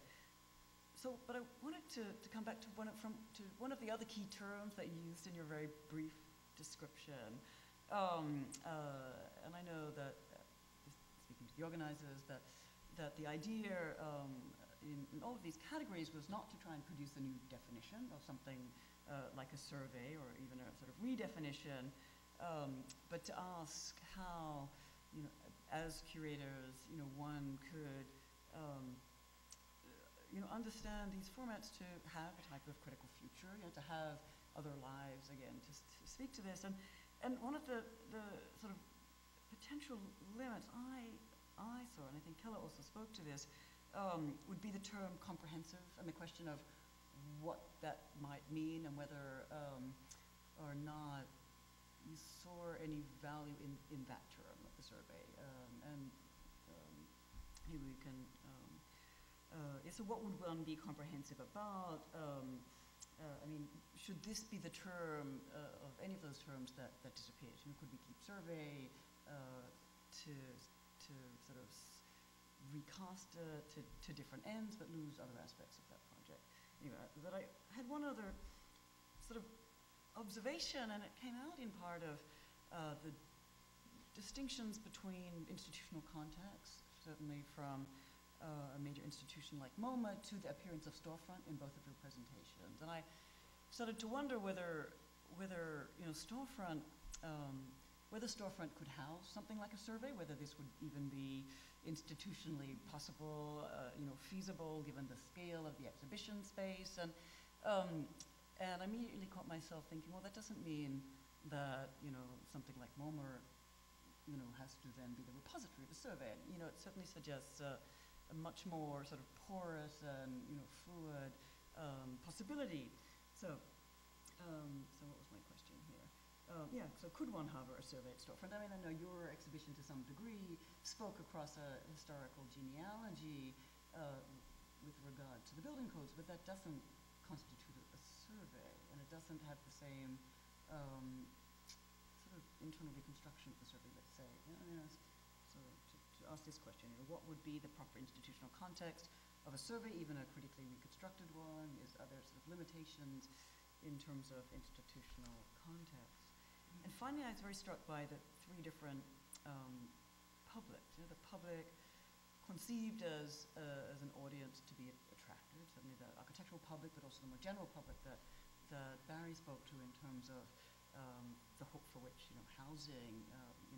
[SPEAKER 9] So, but I wanted to come back to one of the other key terms that you used in your very brief description, and I know that speaking to the organizers, that the idea in all of these categories was not to try and produce a new definition of something like a survey or even a sort of redefinition, but to ask how, as curators, one could, understand these formats to have a type of critical future, to have other lives, again, to speak to this. And one of the sort of potential limits I saw, and I think Keller also spoke to this, would be the term comprehensive and the question of what that might mean and whether or not you saw any value in that term of the survey. Maybe we can, so what would one be comprehensive about? I mean, should this be the term of any of those terms that disappears? Could we keep survey to sort of recast to different ends, but lose other aspects of that project? Anyway, but I had one other sort of observation, and it came out in part of the distinctions between institutional contexts, certainly from a major institution like MoMA to the appearance of storefront in both of your presentations. And I started to wonder whether storefront could house something like a survey, whether this would even be institutionally possible, feasible given the scale of the exhibition space. And I immediately caught myself thinking, well, that doesn't mean that, something like MoMA, has to then be the repository of a survey. It certainly suggests a much more sort of porous and, fluid possibility. So what was my question here? So could one harbor a survey at storefront? I mean, I know your exhibition to some degree spoke across a historical genealogy with regard to the building codes, but that doesn't constitute a survey, and it doesn't have the same sort of internal reconstruction of the survey, let's say. So to ask this question, what would be the proper institutional context of a survey, even a critically reconstructed one? Are there sort of limitations in terms of institutional context? And finally, I was very struck by the three different publics. The public conceived as an audience to be attracted, certainly the architectural public, but also the more general public that Barry spoke to in terms of the hope for which housing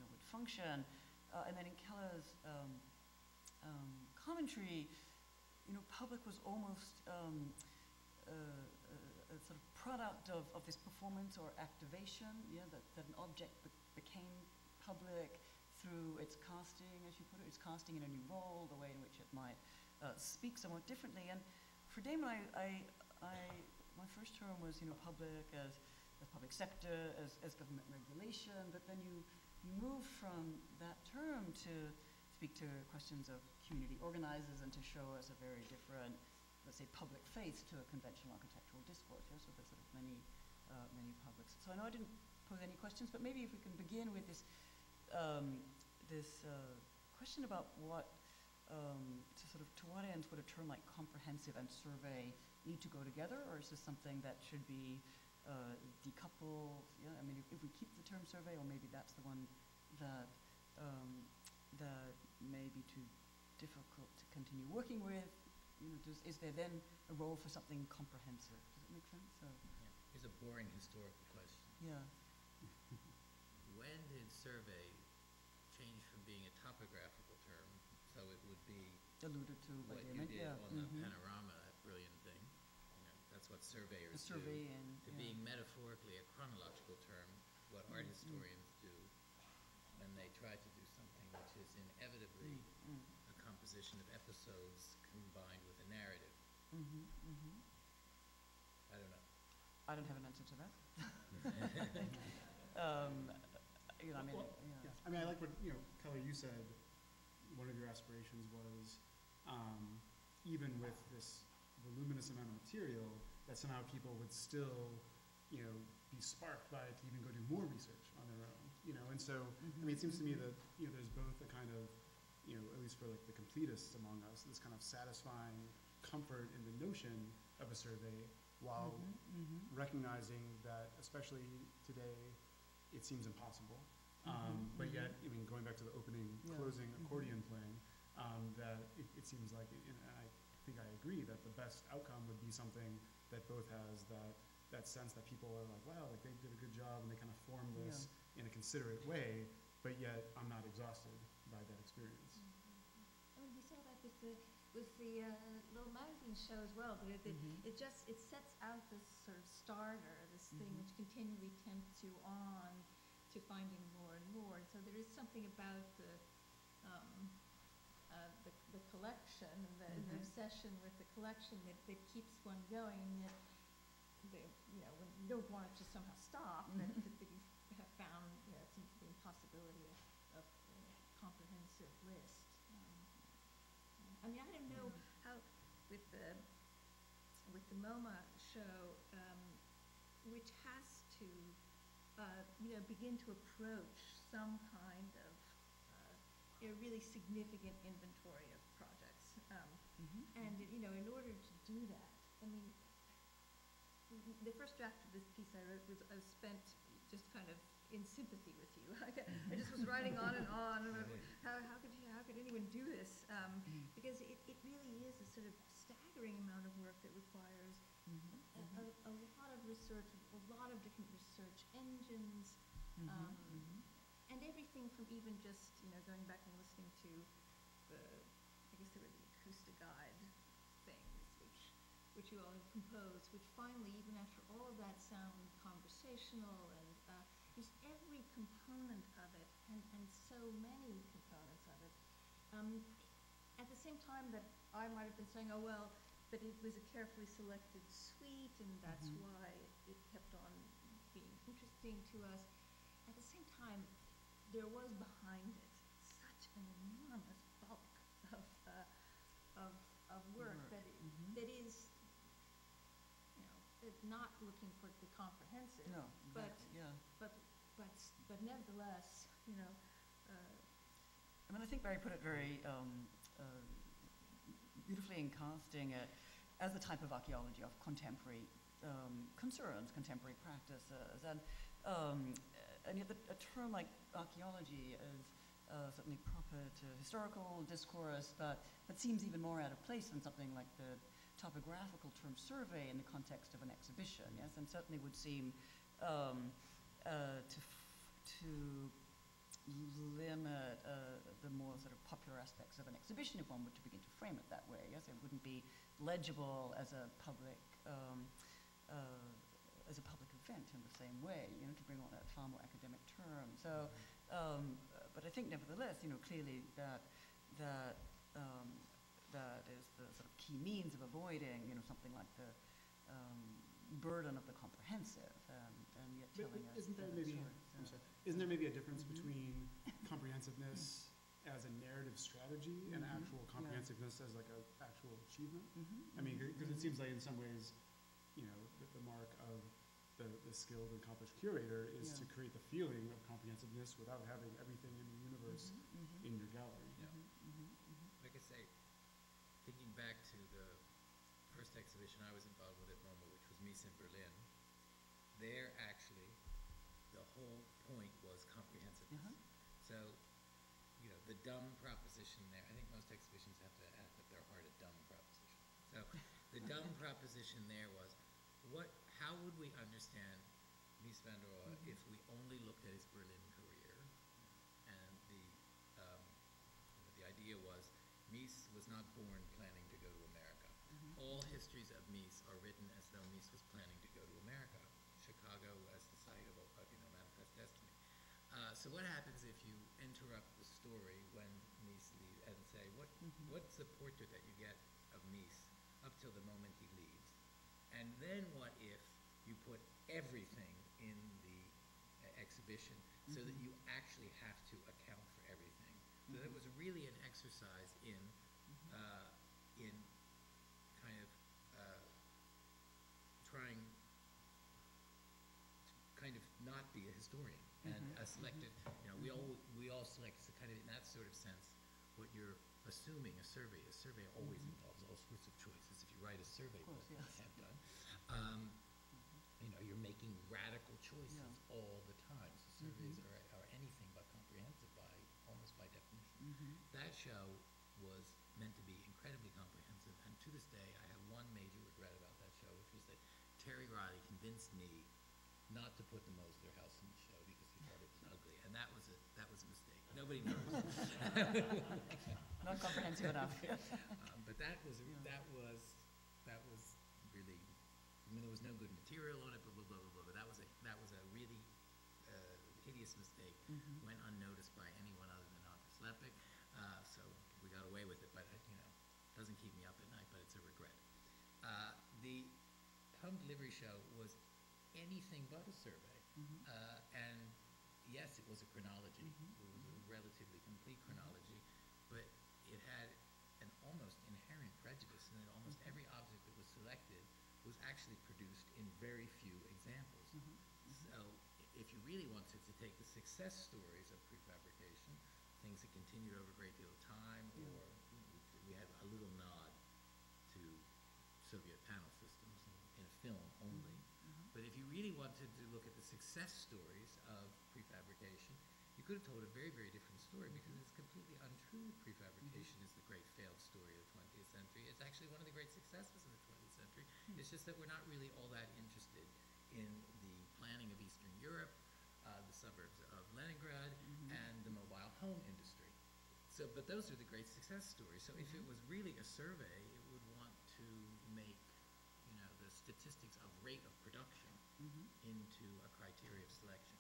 [SPEAKER 9] would function. And then in Keller's commentary, public was almost a sort of product of this performance or activation, that an object became public through its casting, as you put it, its casting in a new role, the way in which it might speak somewhat differently. And for Damon, my first term was public as public sector, as government regulation, but then you move from that term to speak to questions of community organizers and to show us a very different, let's say, public face to a conventional architectural discourse. So there's sort of many publics. So I know I didn't pose any questions, but maybe if we can begin with this question about what, to what ends would a term like comprehensive and survey need to go together, or is this something that should be decoupled? I mean, if we keep the term survey, or maybe that's the one that may be too difficult to continue working with. Is there then a role for something comprehensive? Does it make sense?
[SPEAKER 2] Here's a boring historical question.
[SPEAKER 9] Yeah.
[SPEAKER 2] When did survey change from being a topographical term, so it would be
[SPEAKER 9] alluded to by
[SPEAKER 2] what
[SPEAKER 9] Damon,
[SPEAKER 2] you did on the panorama, that brilliant thing? That's what surveyors do. To being metaphorically a chronological term, what art historians do when they try to do something which is inevitably a composition of episodes combined with a narrative. I don't know.
[SPEAKER 9] I don't have an answer to that.
[SPEAKER 4] I mean, I like what Kelly, you said. One of your aspirations was, even with this voluminous amount of material, that somehow people would still, be sparked by it to even go do more research on their own. And so, I mean, it seems to me that there's both a kind of, at least for like the completists among us, this kind of satisfying comfort in the notion of a survey, while recognizing that, especially today, it seems impossible. But yet, I mean, going back to the opening, closing accordion playing, that it seems like, and I think I agree that the best outcome would be something that both has that sense that people are like, wow, like they did a good job and they kind of formed this in a considerate way, but yet I'm not exhausted by that experience.
[SPEAKER 3] I mean, we saw that with the little magazine show as well. That it sets out this sort of starter, this thing which continually tempts you on to finding more and more. And so there is something about the collection, the obsession with the collection that keeps one going, and yet, when you don't want it to somehow stop, that you have found the impossibility of a comprehensive list. I mean, I don't know how with the MoMA show, which has to begin to approach some kind of really significant inventory of projects, and in order to do that, I mean, the first draft of this piece I wrote was spent just kind of in sympathy with you. I just was writing on and on about how could anyone do this? Because it really is a sort of staggering amount of work that requires a lot of research, a lot of different research engines, and everything from even just going back and listening to I guess there were the acoustic guide things, which you all have composed, which finally, even after all of that, sound conversational, and just every component of it, and so many components of it. At the same time that I might have been saying, oh well, but it was a carefully selected suite, and that's why it kept on being interesting to us. At the same time, there was behind it such an enormous bulk of work that is, not looking for the comprehensive,
[SPEAKER 9] No,
[SPEAKER 3] but nevertheless,
[SPEAKER 9] I mean, I think Barry put it very beautifully in casting it as a type of archaeology of contemporary concerns, contemporary practices, and yet a term like archaeology is certainly proper to historical discourse, but seems even more out of place than something like the topographical term survey in the context of an exhibition, yes, and certainly would seem to limit the more sort of popular aspects of an exhibition if one were to begin to frame it that way. Yes, it wouldn't be legible as a public event in the same way. To bring on that far more academic term. So, but I think nevertheless, clearly that is the sort of key means of avoiding, something like the burden of the comprehensive, and yet telling us.
[SPEAKER 4] Isn't there maybe? I'm sorry. Isn't there maybe a difference between comprehensiveness as a narrative strategy and actual comprehensiveness as like an actual achievement? I mean, because it seems like in some ways, the mark of the skilled and accomplished curator is to create the feeling of comprehensiveness without having everything in the universe in your gallery.
[SPEAKER 2] Like I say, thinking back to the first exhibition I was involved with at MoMA, which was Mies in Berlin, there actually the whole point was comprehensiveness. So, the dumb proposition there, I think most exhibitions have to add at their heart a dumb proposition. So the dumb proposition there was, how would we understand Mies van der Rohe if we only looked at his Berlin career? And the idea was, Mies was not born planning to go to America. All histories of Mies are written as though Mies was planning to go to America. Chicago as the site of Manifest Destiny. So what happens if you interrupt the story when Mies leaves and say, what's the portrait that you get of Mies up till the moment he leaves? And then what if you put everything in the exhibition so that you actually have to account for everything? So that was really an exercise in kind of trying to kind of not be a historian and a selected. We all select. So kind of in that sort of sense, what you're assuming a survey always involves all sorts of choices. If you write a survey book, like I have done, you're making radical choices all the time. So surveys are anything but comprehensive almost by definition. That show was meant to be incredibly comprehensive, and to to this day, I have one major regret about that show, which was that Terry Riley convinced me not to put the Mosler house in the show because he thought it was ugly, and that was a mistake. Nobody knows.
[SPEAKER 9] Not comprehensive enough.
[SPEAKER 2] But that was really. I mean, there was no good material on it, blah blah blah blah blah. But that was a really hideous mistake. Went unnoticed by anyone other than Andres Lepik. So we got away with it, but doesn't keep me up at night. But it's a regret. The home delivery show was anything but a survey, and yes, it was a chronology. It was a relatively complete chronology, but it had an almost inherent prejudice in that almost every object that was selected was actually produced in very few examples. So if you really wanted to take the success stories of prefabrication, things that continued over a great deal of time, or we had a little nod to Soviet panel systems in a film only. But if you really wanted to look at the success stories of prefabrication, you could have told a very, very different story, because it's completely untrue prefabrication is the great failed story of the 20th century. It's actually one of the great successes of the 20th century. It's just that we're not really all that interested in the planning of Eastern Europe, the suburbs of Leningrad, and the mobile home industry. So, but those are the great success stories. So if it was really a survey, it would want to make the statistics of rate of production into a criteria of selection.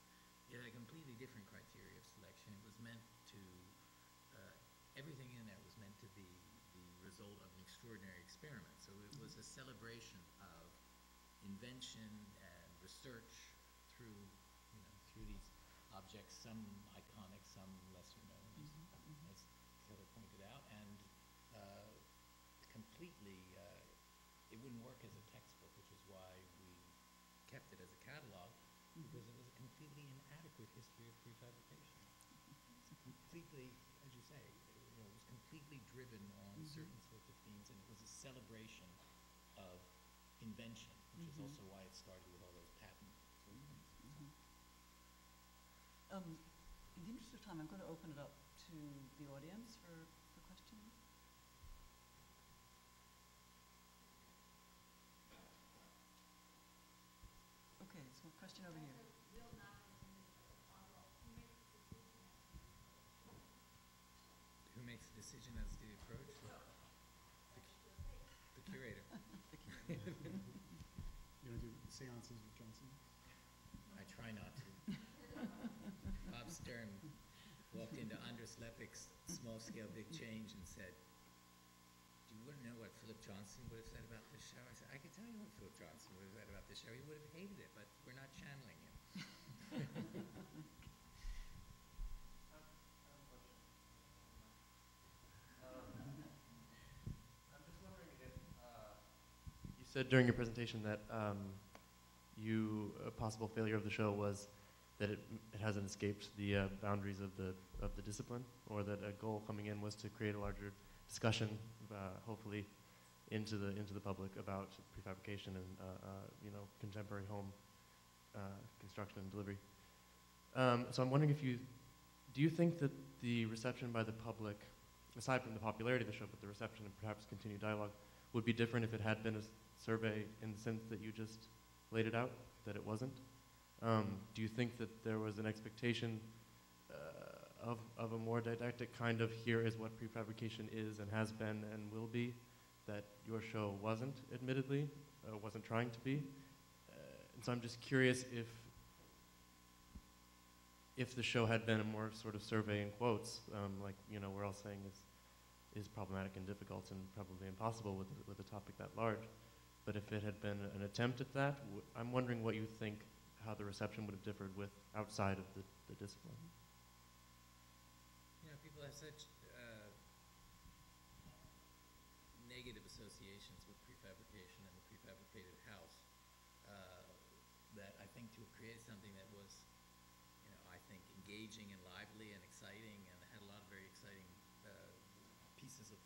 [SPEAKER 2] It had a completely different criteria of selection. It was meant to, everything in there was meant to be the result of an extraordinary experiment. So it was a celebration of invention and research through these objects, some iconic, some lesser known, as Taylor pointed out, and completely, it wouldn't work as a textbook, which is why we kept it as a catalog, because it was a completely inadequate history of prefabrication. Completely, as you say, it was completely driven on certain sorts of themes, and it was a celebration of invention, which is also why it started with all those patent sort of things.
[SPEAKER 9] In the interest of time, I'm going to open it up to the audience for questions. Okay, so a question over here.
[SPEAKER 2] Who makes the decision as to the approach? The curator.
[SPEAKER 4] You want to do seances with Johnson?
[SPEAKER 2] I try not to. Bob Stern walked into Andres Lepik's Small-Scale Big Change and said, "Do you want to know what Philip Johnson would have said about this show?" I said, "I can tell you what Philip Johnson would have said about this show. He would have hated it, but we're not channeling him."
[SPEAKER 1] I'm just wondering if you said during your presentation that a possible failure of the show was that it hasn't escaped the boundaries of the discipline, or that a goal coming in was to create a larger discussion, hopefully into the public about prefabrication and contemporary home construction and delivery. So I'm wondering do you think that the reception by the public, aside from the popularity of the show, but the reception and perhaps continued dialogue, would be different if it had been a survey in the sense that you just laid it out, that it wasn't? Do you think that there was an expectation of a more didactic kind of, here is what prefabrication is and has been and will be, that your show wasn't, admittedly, wasn't trying to be? And so I'm just curious if the show had been a more sort of survey in quotes, like we're all saying is problematic and difficult and probably impossible with a topic that large. But if it had been an attempt at that, I'm wondering what you think, how the reception would have differed with outside of the discipline.
[SPEAKER 2] People have such negative associations with prefabrication and the prefabricated house that I think to have created something that was, I think, engaging and lively and exciting and had a lot of very exciting pieces of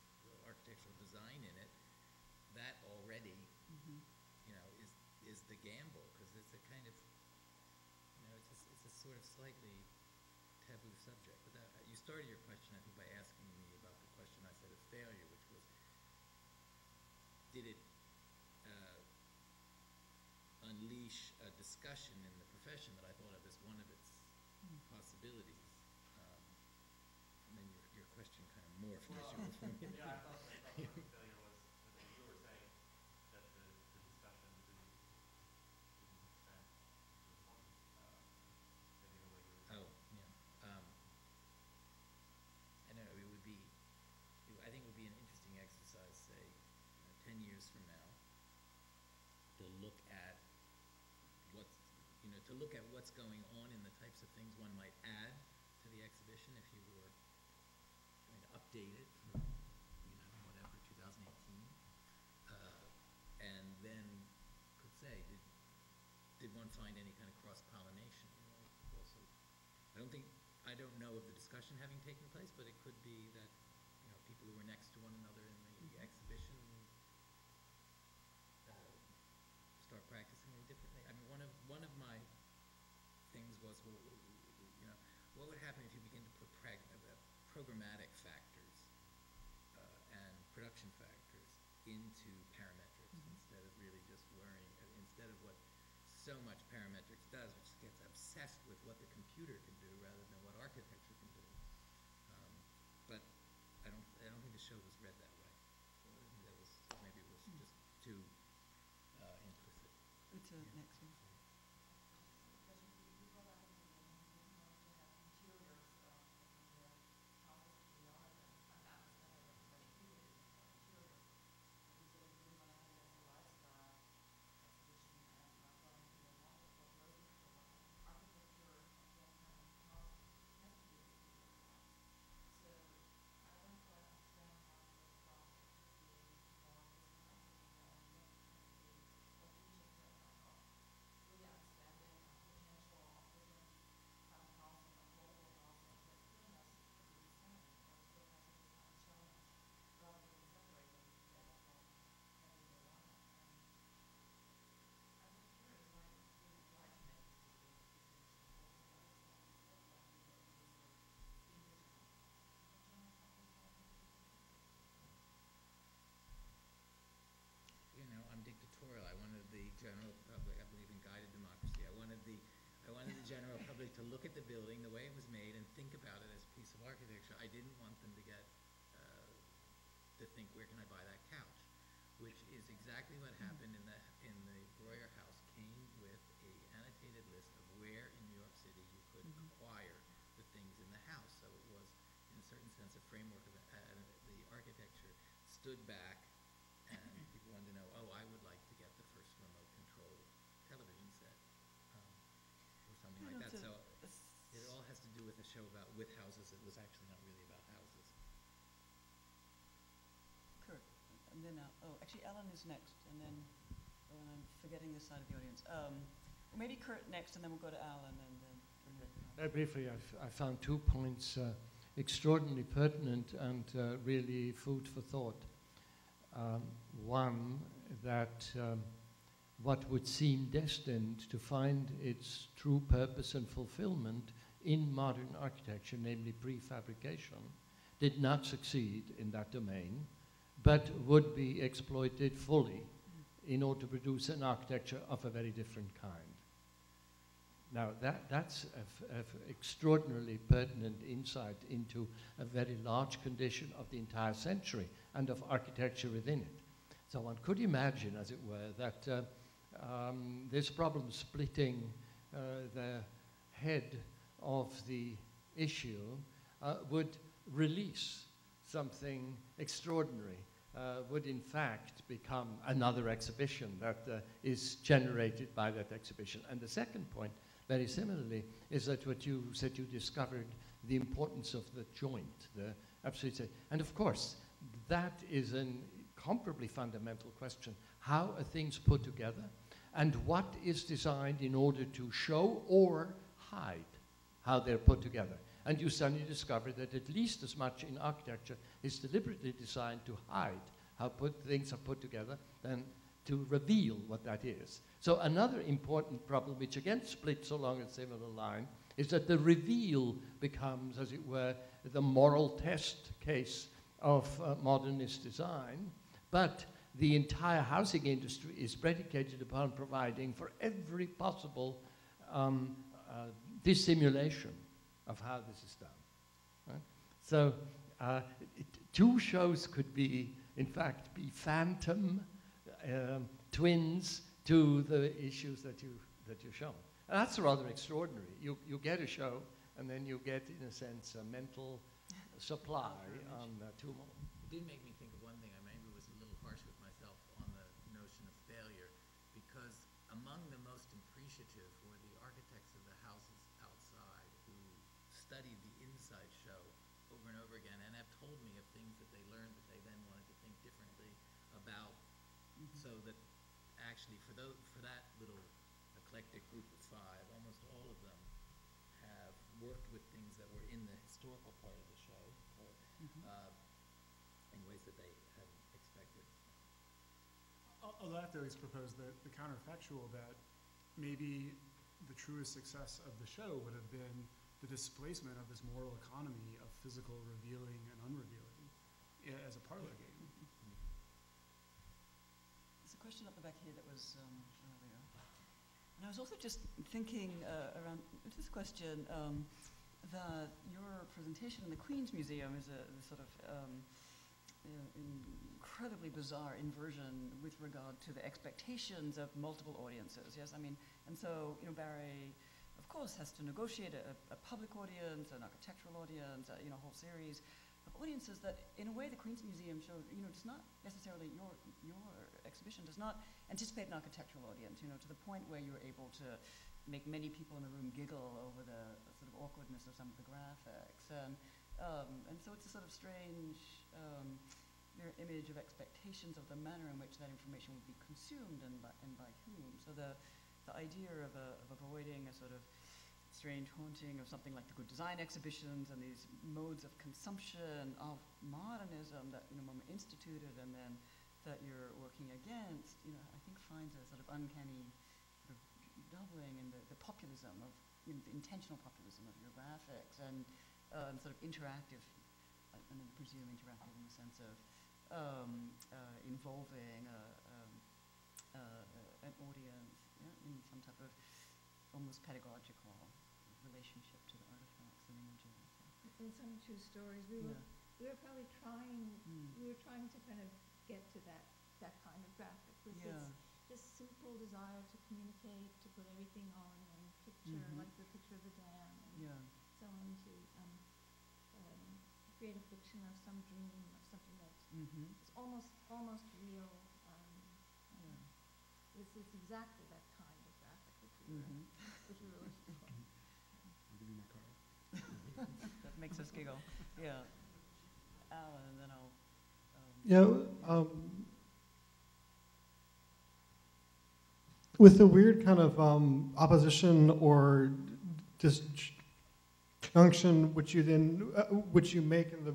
[SPEAKER 2] architectural design in it, that already, is the gamble, because it's a kind of, it's a sort of slightly taboo subject. But you started your question, I think, by asking me about the question I said of failure, which was, did it unleash a discussion in the profession that I thought of as one of its possibilities. And then your question kind of morphed as you were formulating.
[SPEAKER 1] Yeah, I thought the failure was that you were saying that the discussion didn't extend to the point, maybe the way you were saying.
[SPEAKER 2] Oh, yeah. I know it would be. I think it would be an interesting exercise, say, 10 years from now, to look at what's going on in the types of things one might add to the exhibition if you were going to update it for, whatever, 2018, and then could say, did one find any kind of cross-pollination? Also, I don't know of the discussion having taken place, but it could be that people who were next to one another in the exhibition start practicing it differently. I mean, one of my things was, what would happen if you begin to put programmatic factors and production factors into parametrics instead of really just instead of what so much parametrics does, which gets obsessed with what the computer can do rather than what architecture can do. But I don't think the show was read that way. Maybe it was just too implicit.
[SPEAKER 9] It's next one.
[SPEAKER 2] I'm dictatorial. I wanted the general public, I believe in guided democracy. I wanted the general public to look at the building the way it was made and think about it as a piece of architecture. I didn't want them to to think, where can I buy that couch? Which is exactly what happened in the Breuer House. Came with a annotated list of where in New York City you could acquire the things in the house. So it was, in a certain sense, a framework of the architecture stood back. And people wanted to know, I would like to get the first remote control television set, or something like that. So it all has to do with a show with houses. It was actually not really about houses.
[SPEAKER 9] Kurt, and then, actually Ellen is next, and then, and I'm forgetting this side of the audience. Maybe Kurt next, and then we'll go to Alan, and then.
[SPEAKER 10] Very briefly, I found 2 points extraordinarily pertinent and really food for thought. One, that what would seem destined to find its true purpose and fulfillment in modern architecture, namely prefabrication, did not succeed in that domain, but would be exploited fully in order to produce an architecture of a very different kind. Now, that's an extraordinarily pertinent insight into a very large condition of the entire century and of architecture within it. So one could imagine, as it were, that this problem splitting the head of the issue would release something extraordinary, would in fact become another exhibition that is generated by that exhibition. And the second point, very similarly, is that what you said, you discovered the importance of the joint, the absolute, and of course, that is an incomparably fundamental question. How are things put together, and what is designed in order to show or hide how they're put together? And you suddenly discover that at least as much in architecture is deliberately designed to hide how things are put together than to reveal what that is. So another important problem, which again splits along a similar line, is that the reveal becomes, as it were, the moral test case of modernist design, but the entire housing industry is predicated upon providing for every possible dissimulation of how this is done. Right? So two shows could be, in fact, be phantom twins to the issues that you've shown. And that's rather extraordinary. You get a show, and then you get, in a sense, a mental supply on two more.
[SPEAKER 2] It did make me think of one thing. I maybe was a little harsh with myself on the notion of failure, because among the most appreciative were the architects of the houses outside who studied the inside show over and over again and have told me of things that they learned that they then wanted to think differently about, so that actually for that little eclectic group of five, almost all of them have worked with things that were in the historical part of the show, or in ways that they hadn't expected.
[SPEAKER 4] Although I have to always propose the counterfactual that maybe the truest success of the show would have been the displacement of this moral economy of physical revealing and unrevealing as a parlor game.
[SPEAKER 9] There's a question up the back here that was earlier. And I was also just thinking around this question, that your presentation in the Queen's Museum is a sort of incredibly bizarre inversion with regard to the expectations of multiple audiences. Yes, I mean, and so, you know, Barry, of course, has to negotiate a public audience, an architectural audience, a whole series of audiences that, in a way, the Queen's Museum showed, does not necessarily, your exhibition does not anticipate an architectural audience, to the point where you're able to make many people in the room giggle over the sort of awkwardness of some of the graphics. And so it's a sort of strange mirror image of expectations of the manner in which that information would be consumed and by whom. So the idea of avoiding a sort of strange haunting of something like the good design exhibitions and these modes of consumption of modernism that MoMA instituted and then that you're working against, I think finds a sort of uncanny sort of doubling in the populism of, the intentional populism of your graphics and sort of interactive, and I presume interactive in the sense of involving an audience in some type of almost pedagogical relationship to the artifacts and images.
[SPEAKER 3] In some two stories, we were probably trying, we were trying to kind of get to that kind of graphic with this just simple desire to communicate, to put everything all in one picture, like the picture of the dam, and so on, to create a fiction of some dream or something that's it's almost real. This is exactly that kind of graphic which we were looking for.
[SPEAKER 4] I'll give you my card.
[SPEAKER 9] That makes us giggle. Yeah. Alan, and then I'll.
[SPEAKER 11] With the weird kind of opposition or disjunction which you make in the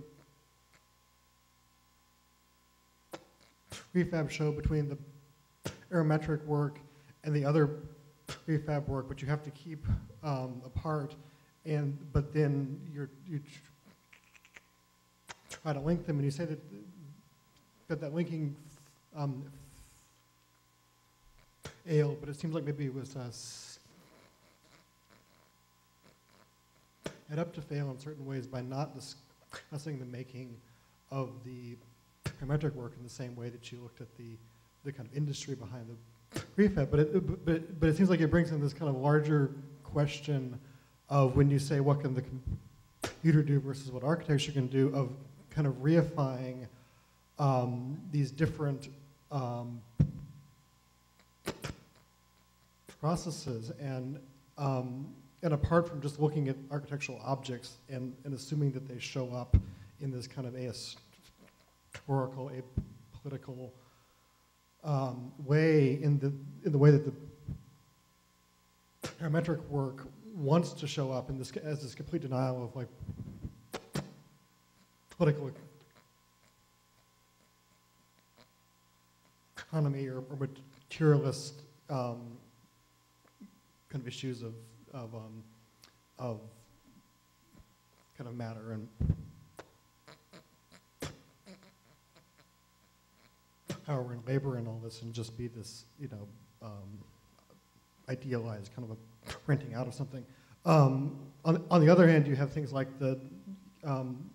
[SPEAKER 11] prefab show between the aerometric work and the other prefab work, but you have to keep apart, but then you try to link them, and you say that linking failed, but it seems like maybe it was set up to fail in certain ways by not discussing the making of the parametric work in the same way that you looked at the kind of industry behind the prefab. But it seems like it brings in this kind of larger question of when you say what can the computer do versus what architecture can do, of kind of reifying these different processes, and apart from just looking at architectural objects and assuming that they show up in this kind of ahistorical, apolitical way, in the way that the parametric work wants to show up in this as this complete denial of like political economy or materialist kind of issues of kind of matter and power and labor and all this and just be this, idealized kind of a printing out of something. On the other hand, you have things like by kind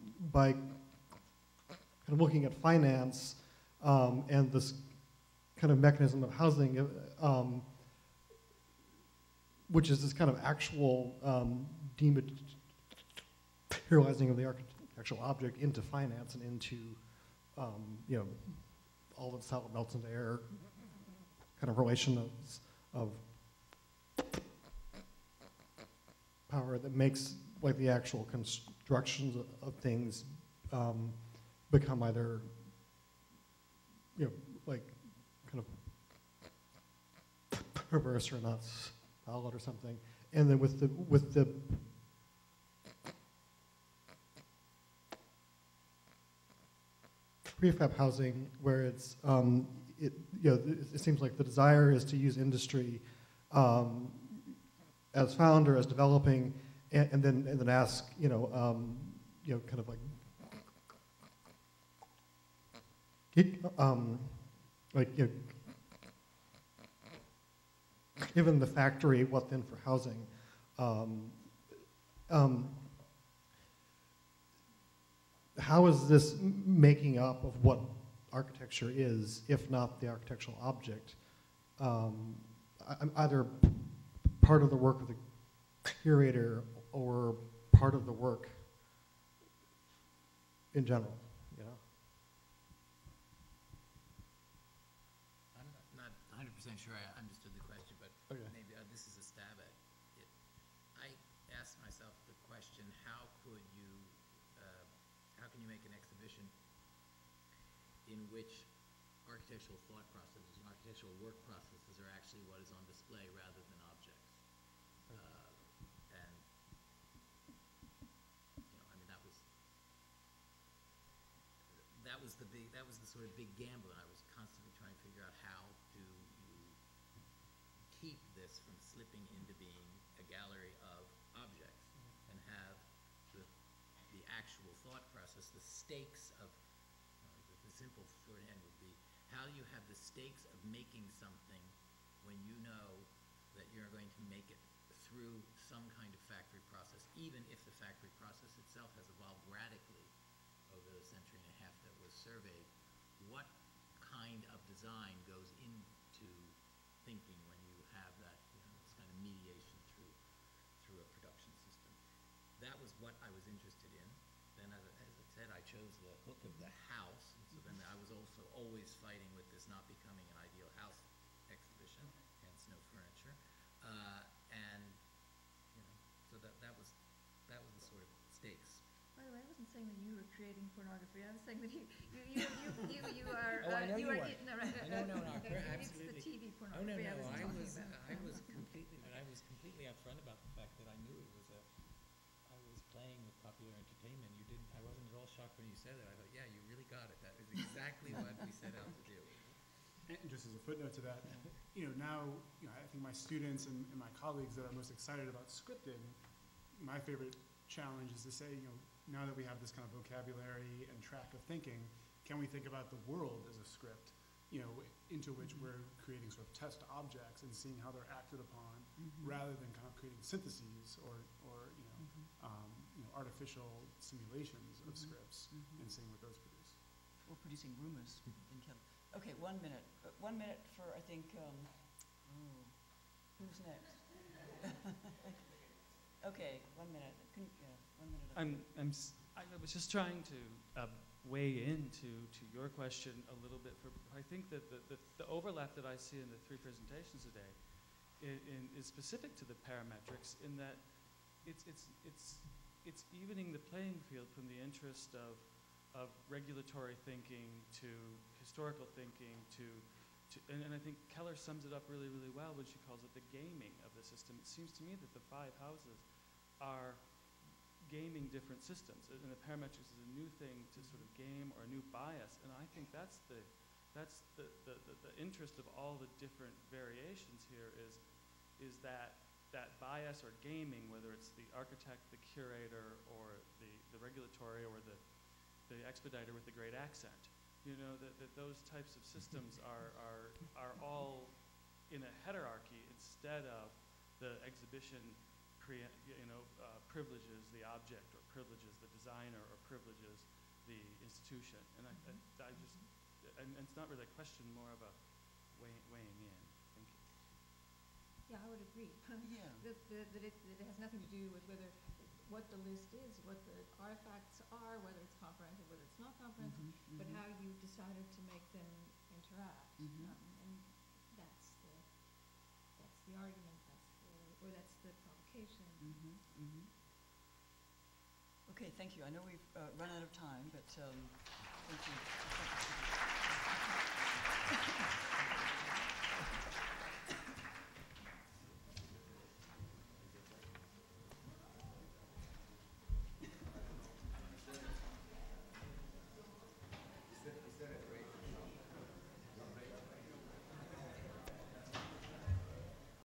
[SPEAKER 11] of looking at finance and this kind of mechanism of housing, which is this kind of actual dematerializing of the architectural object into finance and into, all of how it melts into air kind of relation of power that makes like the actual constructions of things become either, like kind of perverse or not solid or something. And then with the prefab housing, where it's it seems like the desire is to use industry as found or as developing, and then ask kind of like given the factory, what then for housing? How is this making up of what architecture is, if not the architectural object? Either part of the work of the curator or part of the work in general,
[SPEAKER 2] I'm not 100% sure I understood the question, but
[SPEAKER 11] Okay.
[SPEAKER 2] maybe this is a stab at it. I asked myself the question, how can you make an exhibition in which architectural thought processes and architectural work processes are actually what is on display rather than objects? And I mean, that was the sort of big gamble, and I was constantly trying to figure out how do you keep this from slipping into being a gallery of objects and have the actual thought process, the stakes of, the simple shorthand would be, how do you have the stakes of making something when you know that you're going to make it through some kind of factory process, even if the factory process itself has evolved radically over the century and a half that was surveyed. What kind of design goes into thinking when you have that, this kind of mediation through a production system? That was what I was interested in. Then, as I said, I chose the hook of the house, and so then I was also always fighting with this not becoming an ideal house exhibition, hence no furniture, and so that was the sort of stakes.
[SPEAKER 3] By the way, I wasn't saying that you were creating pornography. I was saying that you are.
[SPEAKER 2] Oh, I know you are.
[SPEAKER 3] No, right.
[SPEAKER 2] No,
[SPEAKER 3] It's
[SPEAKER 2] absolutely.
[SPEAKER 3] the TV
[SPEAKER 2] Oh no,
[SPEAKER 3] pornography
[SPEAKER 2] I was
[SPEAKER 3] talking about.
[SPEAKER 2] I was completely upfront about the fact that I knew it was I was playing with popular entertainment. I wasn't at all shocked when you said it. I thought, yeah, you really got it. That is exactly what we set out to do.
[SPEAKER 4] And just as a footnote to that, now, I think my students and my colleagues that are most excited about scripting, my favorite challenge is to say, now that we have this kind of vocabulary and track of thinking, can we think about the world as a script, into which we're creating sort of test objects and seeing how they're acted upon, rather than kind of creating syntheses or artificial simulations of scripts and seeing what those produce.
[SPEAKER 9] Or producing rumors in Kelly. Okay, 1 minute. 1 minute for, I think, who's next? Okay, 1 minute. 1 minute.
[SPEAKER 12] I was just trying to weigh into your question a little bit. I think that the overlap that I see in the three presentations today is specific to the parametrics in that it's evening the playing field from the interest of regulatory thinking to historical thinking and I think Keller sums it up really, really well when she calls it the gaming of the system. It seems to me that the 5 houses are gaming different systems, and the parametrics is a new thing to sort of game or a new bias, and I think that's the interest of all the different variations here is that bias or gaming, whether it's the architect, the curator, or the regulatory, or the expediter with the great accent. You know, that those types of systems are all in a hierarchy instead of the exhibition privileges the object or privileges the designer or privileges the institution. And I just, and it's not really a question, more of a weighing in. Thank you.
[SPEAKER 3] Yeah, I would agree.
[SPEAKER 9] Yeah.
[SPEAKER 3] That it has nothing to do with what the list is, what the artifacts are, whether it's comprehensive, whether it's not comprehensive, but how you decided to make them interact. And that's the argument, that's the provocation.
[SPEAKER 9] Okay, thank you. I know we've run out of time, but thank you.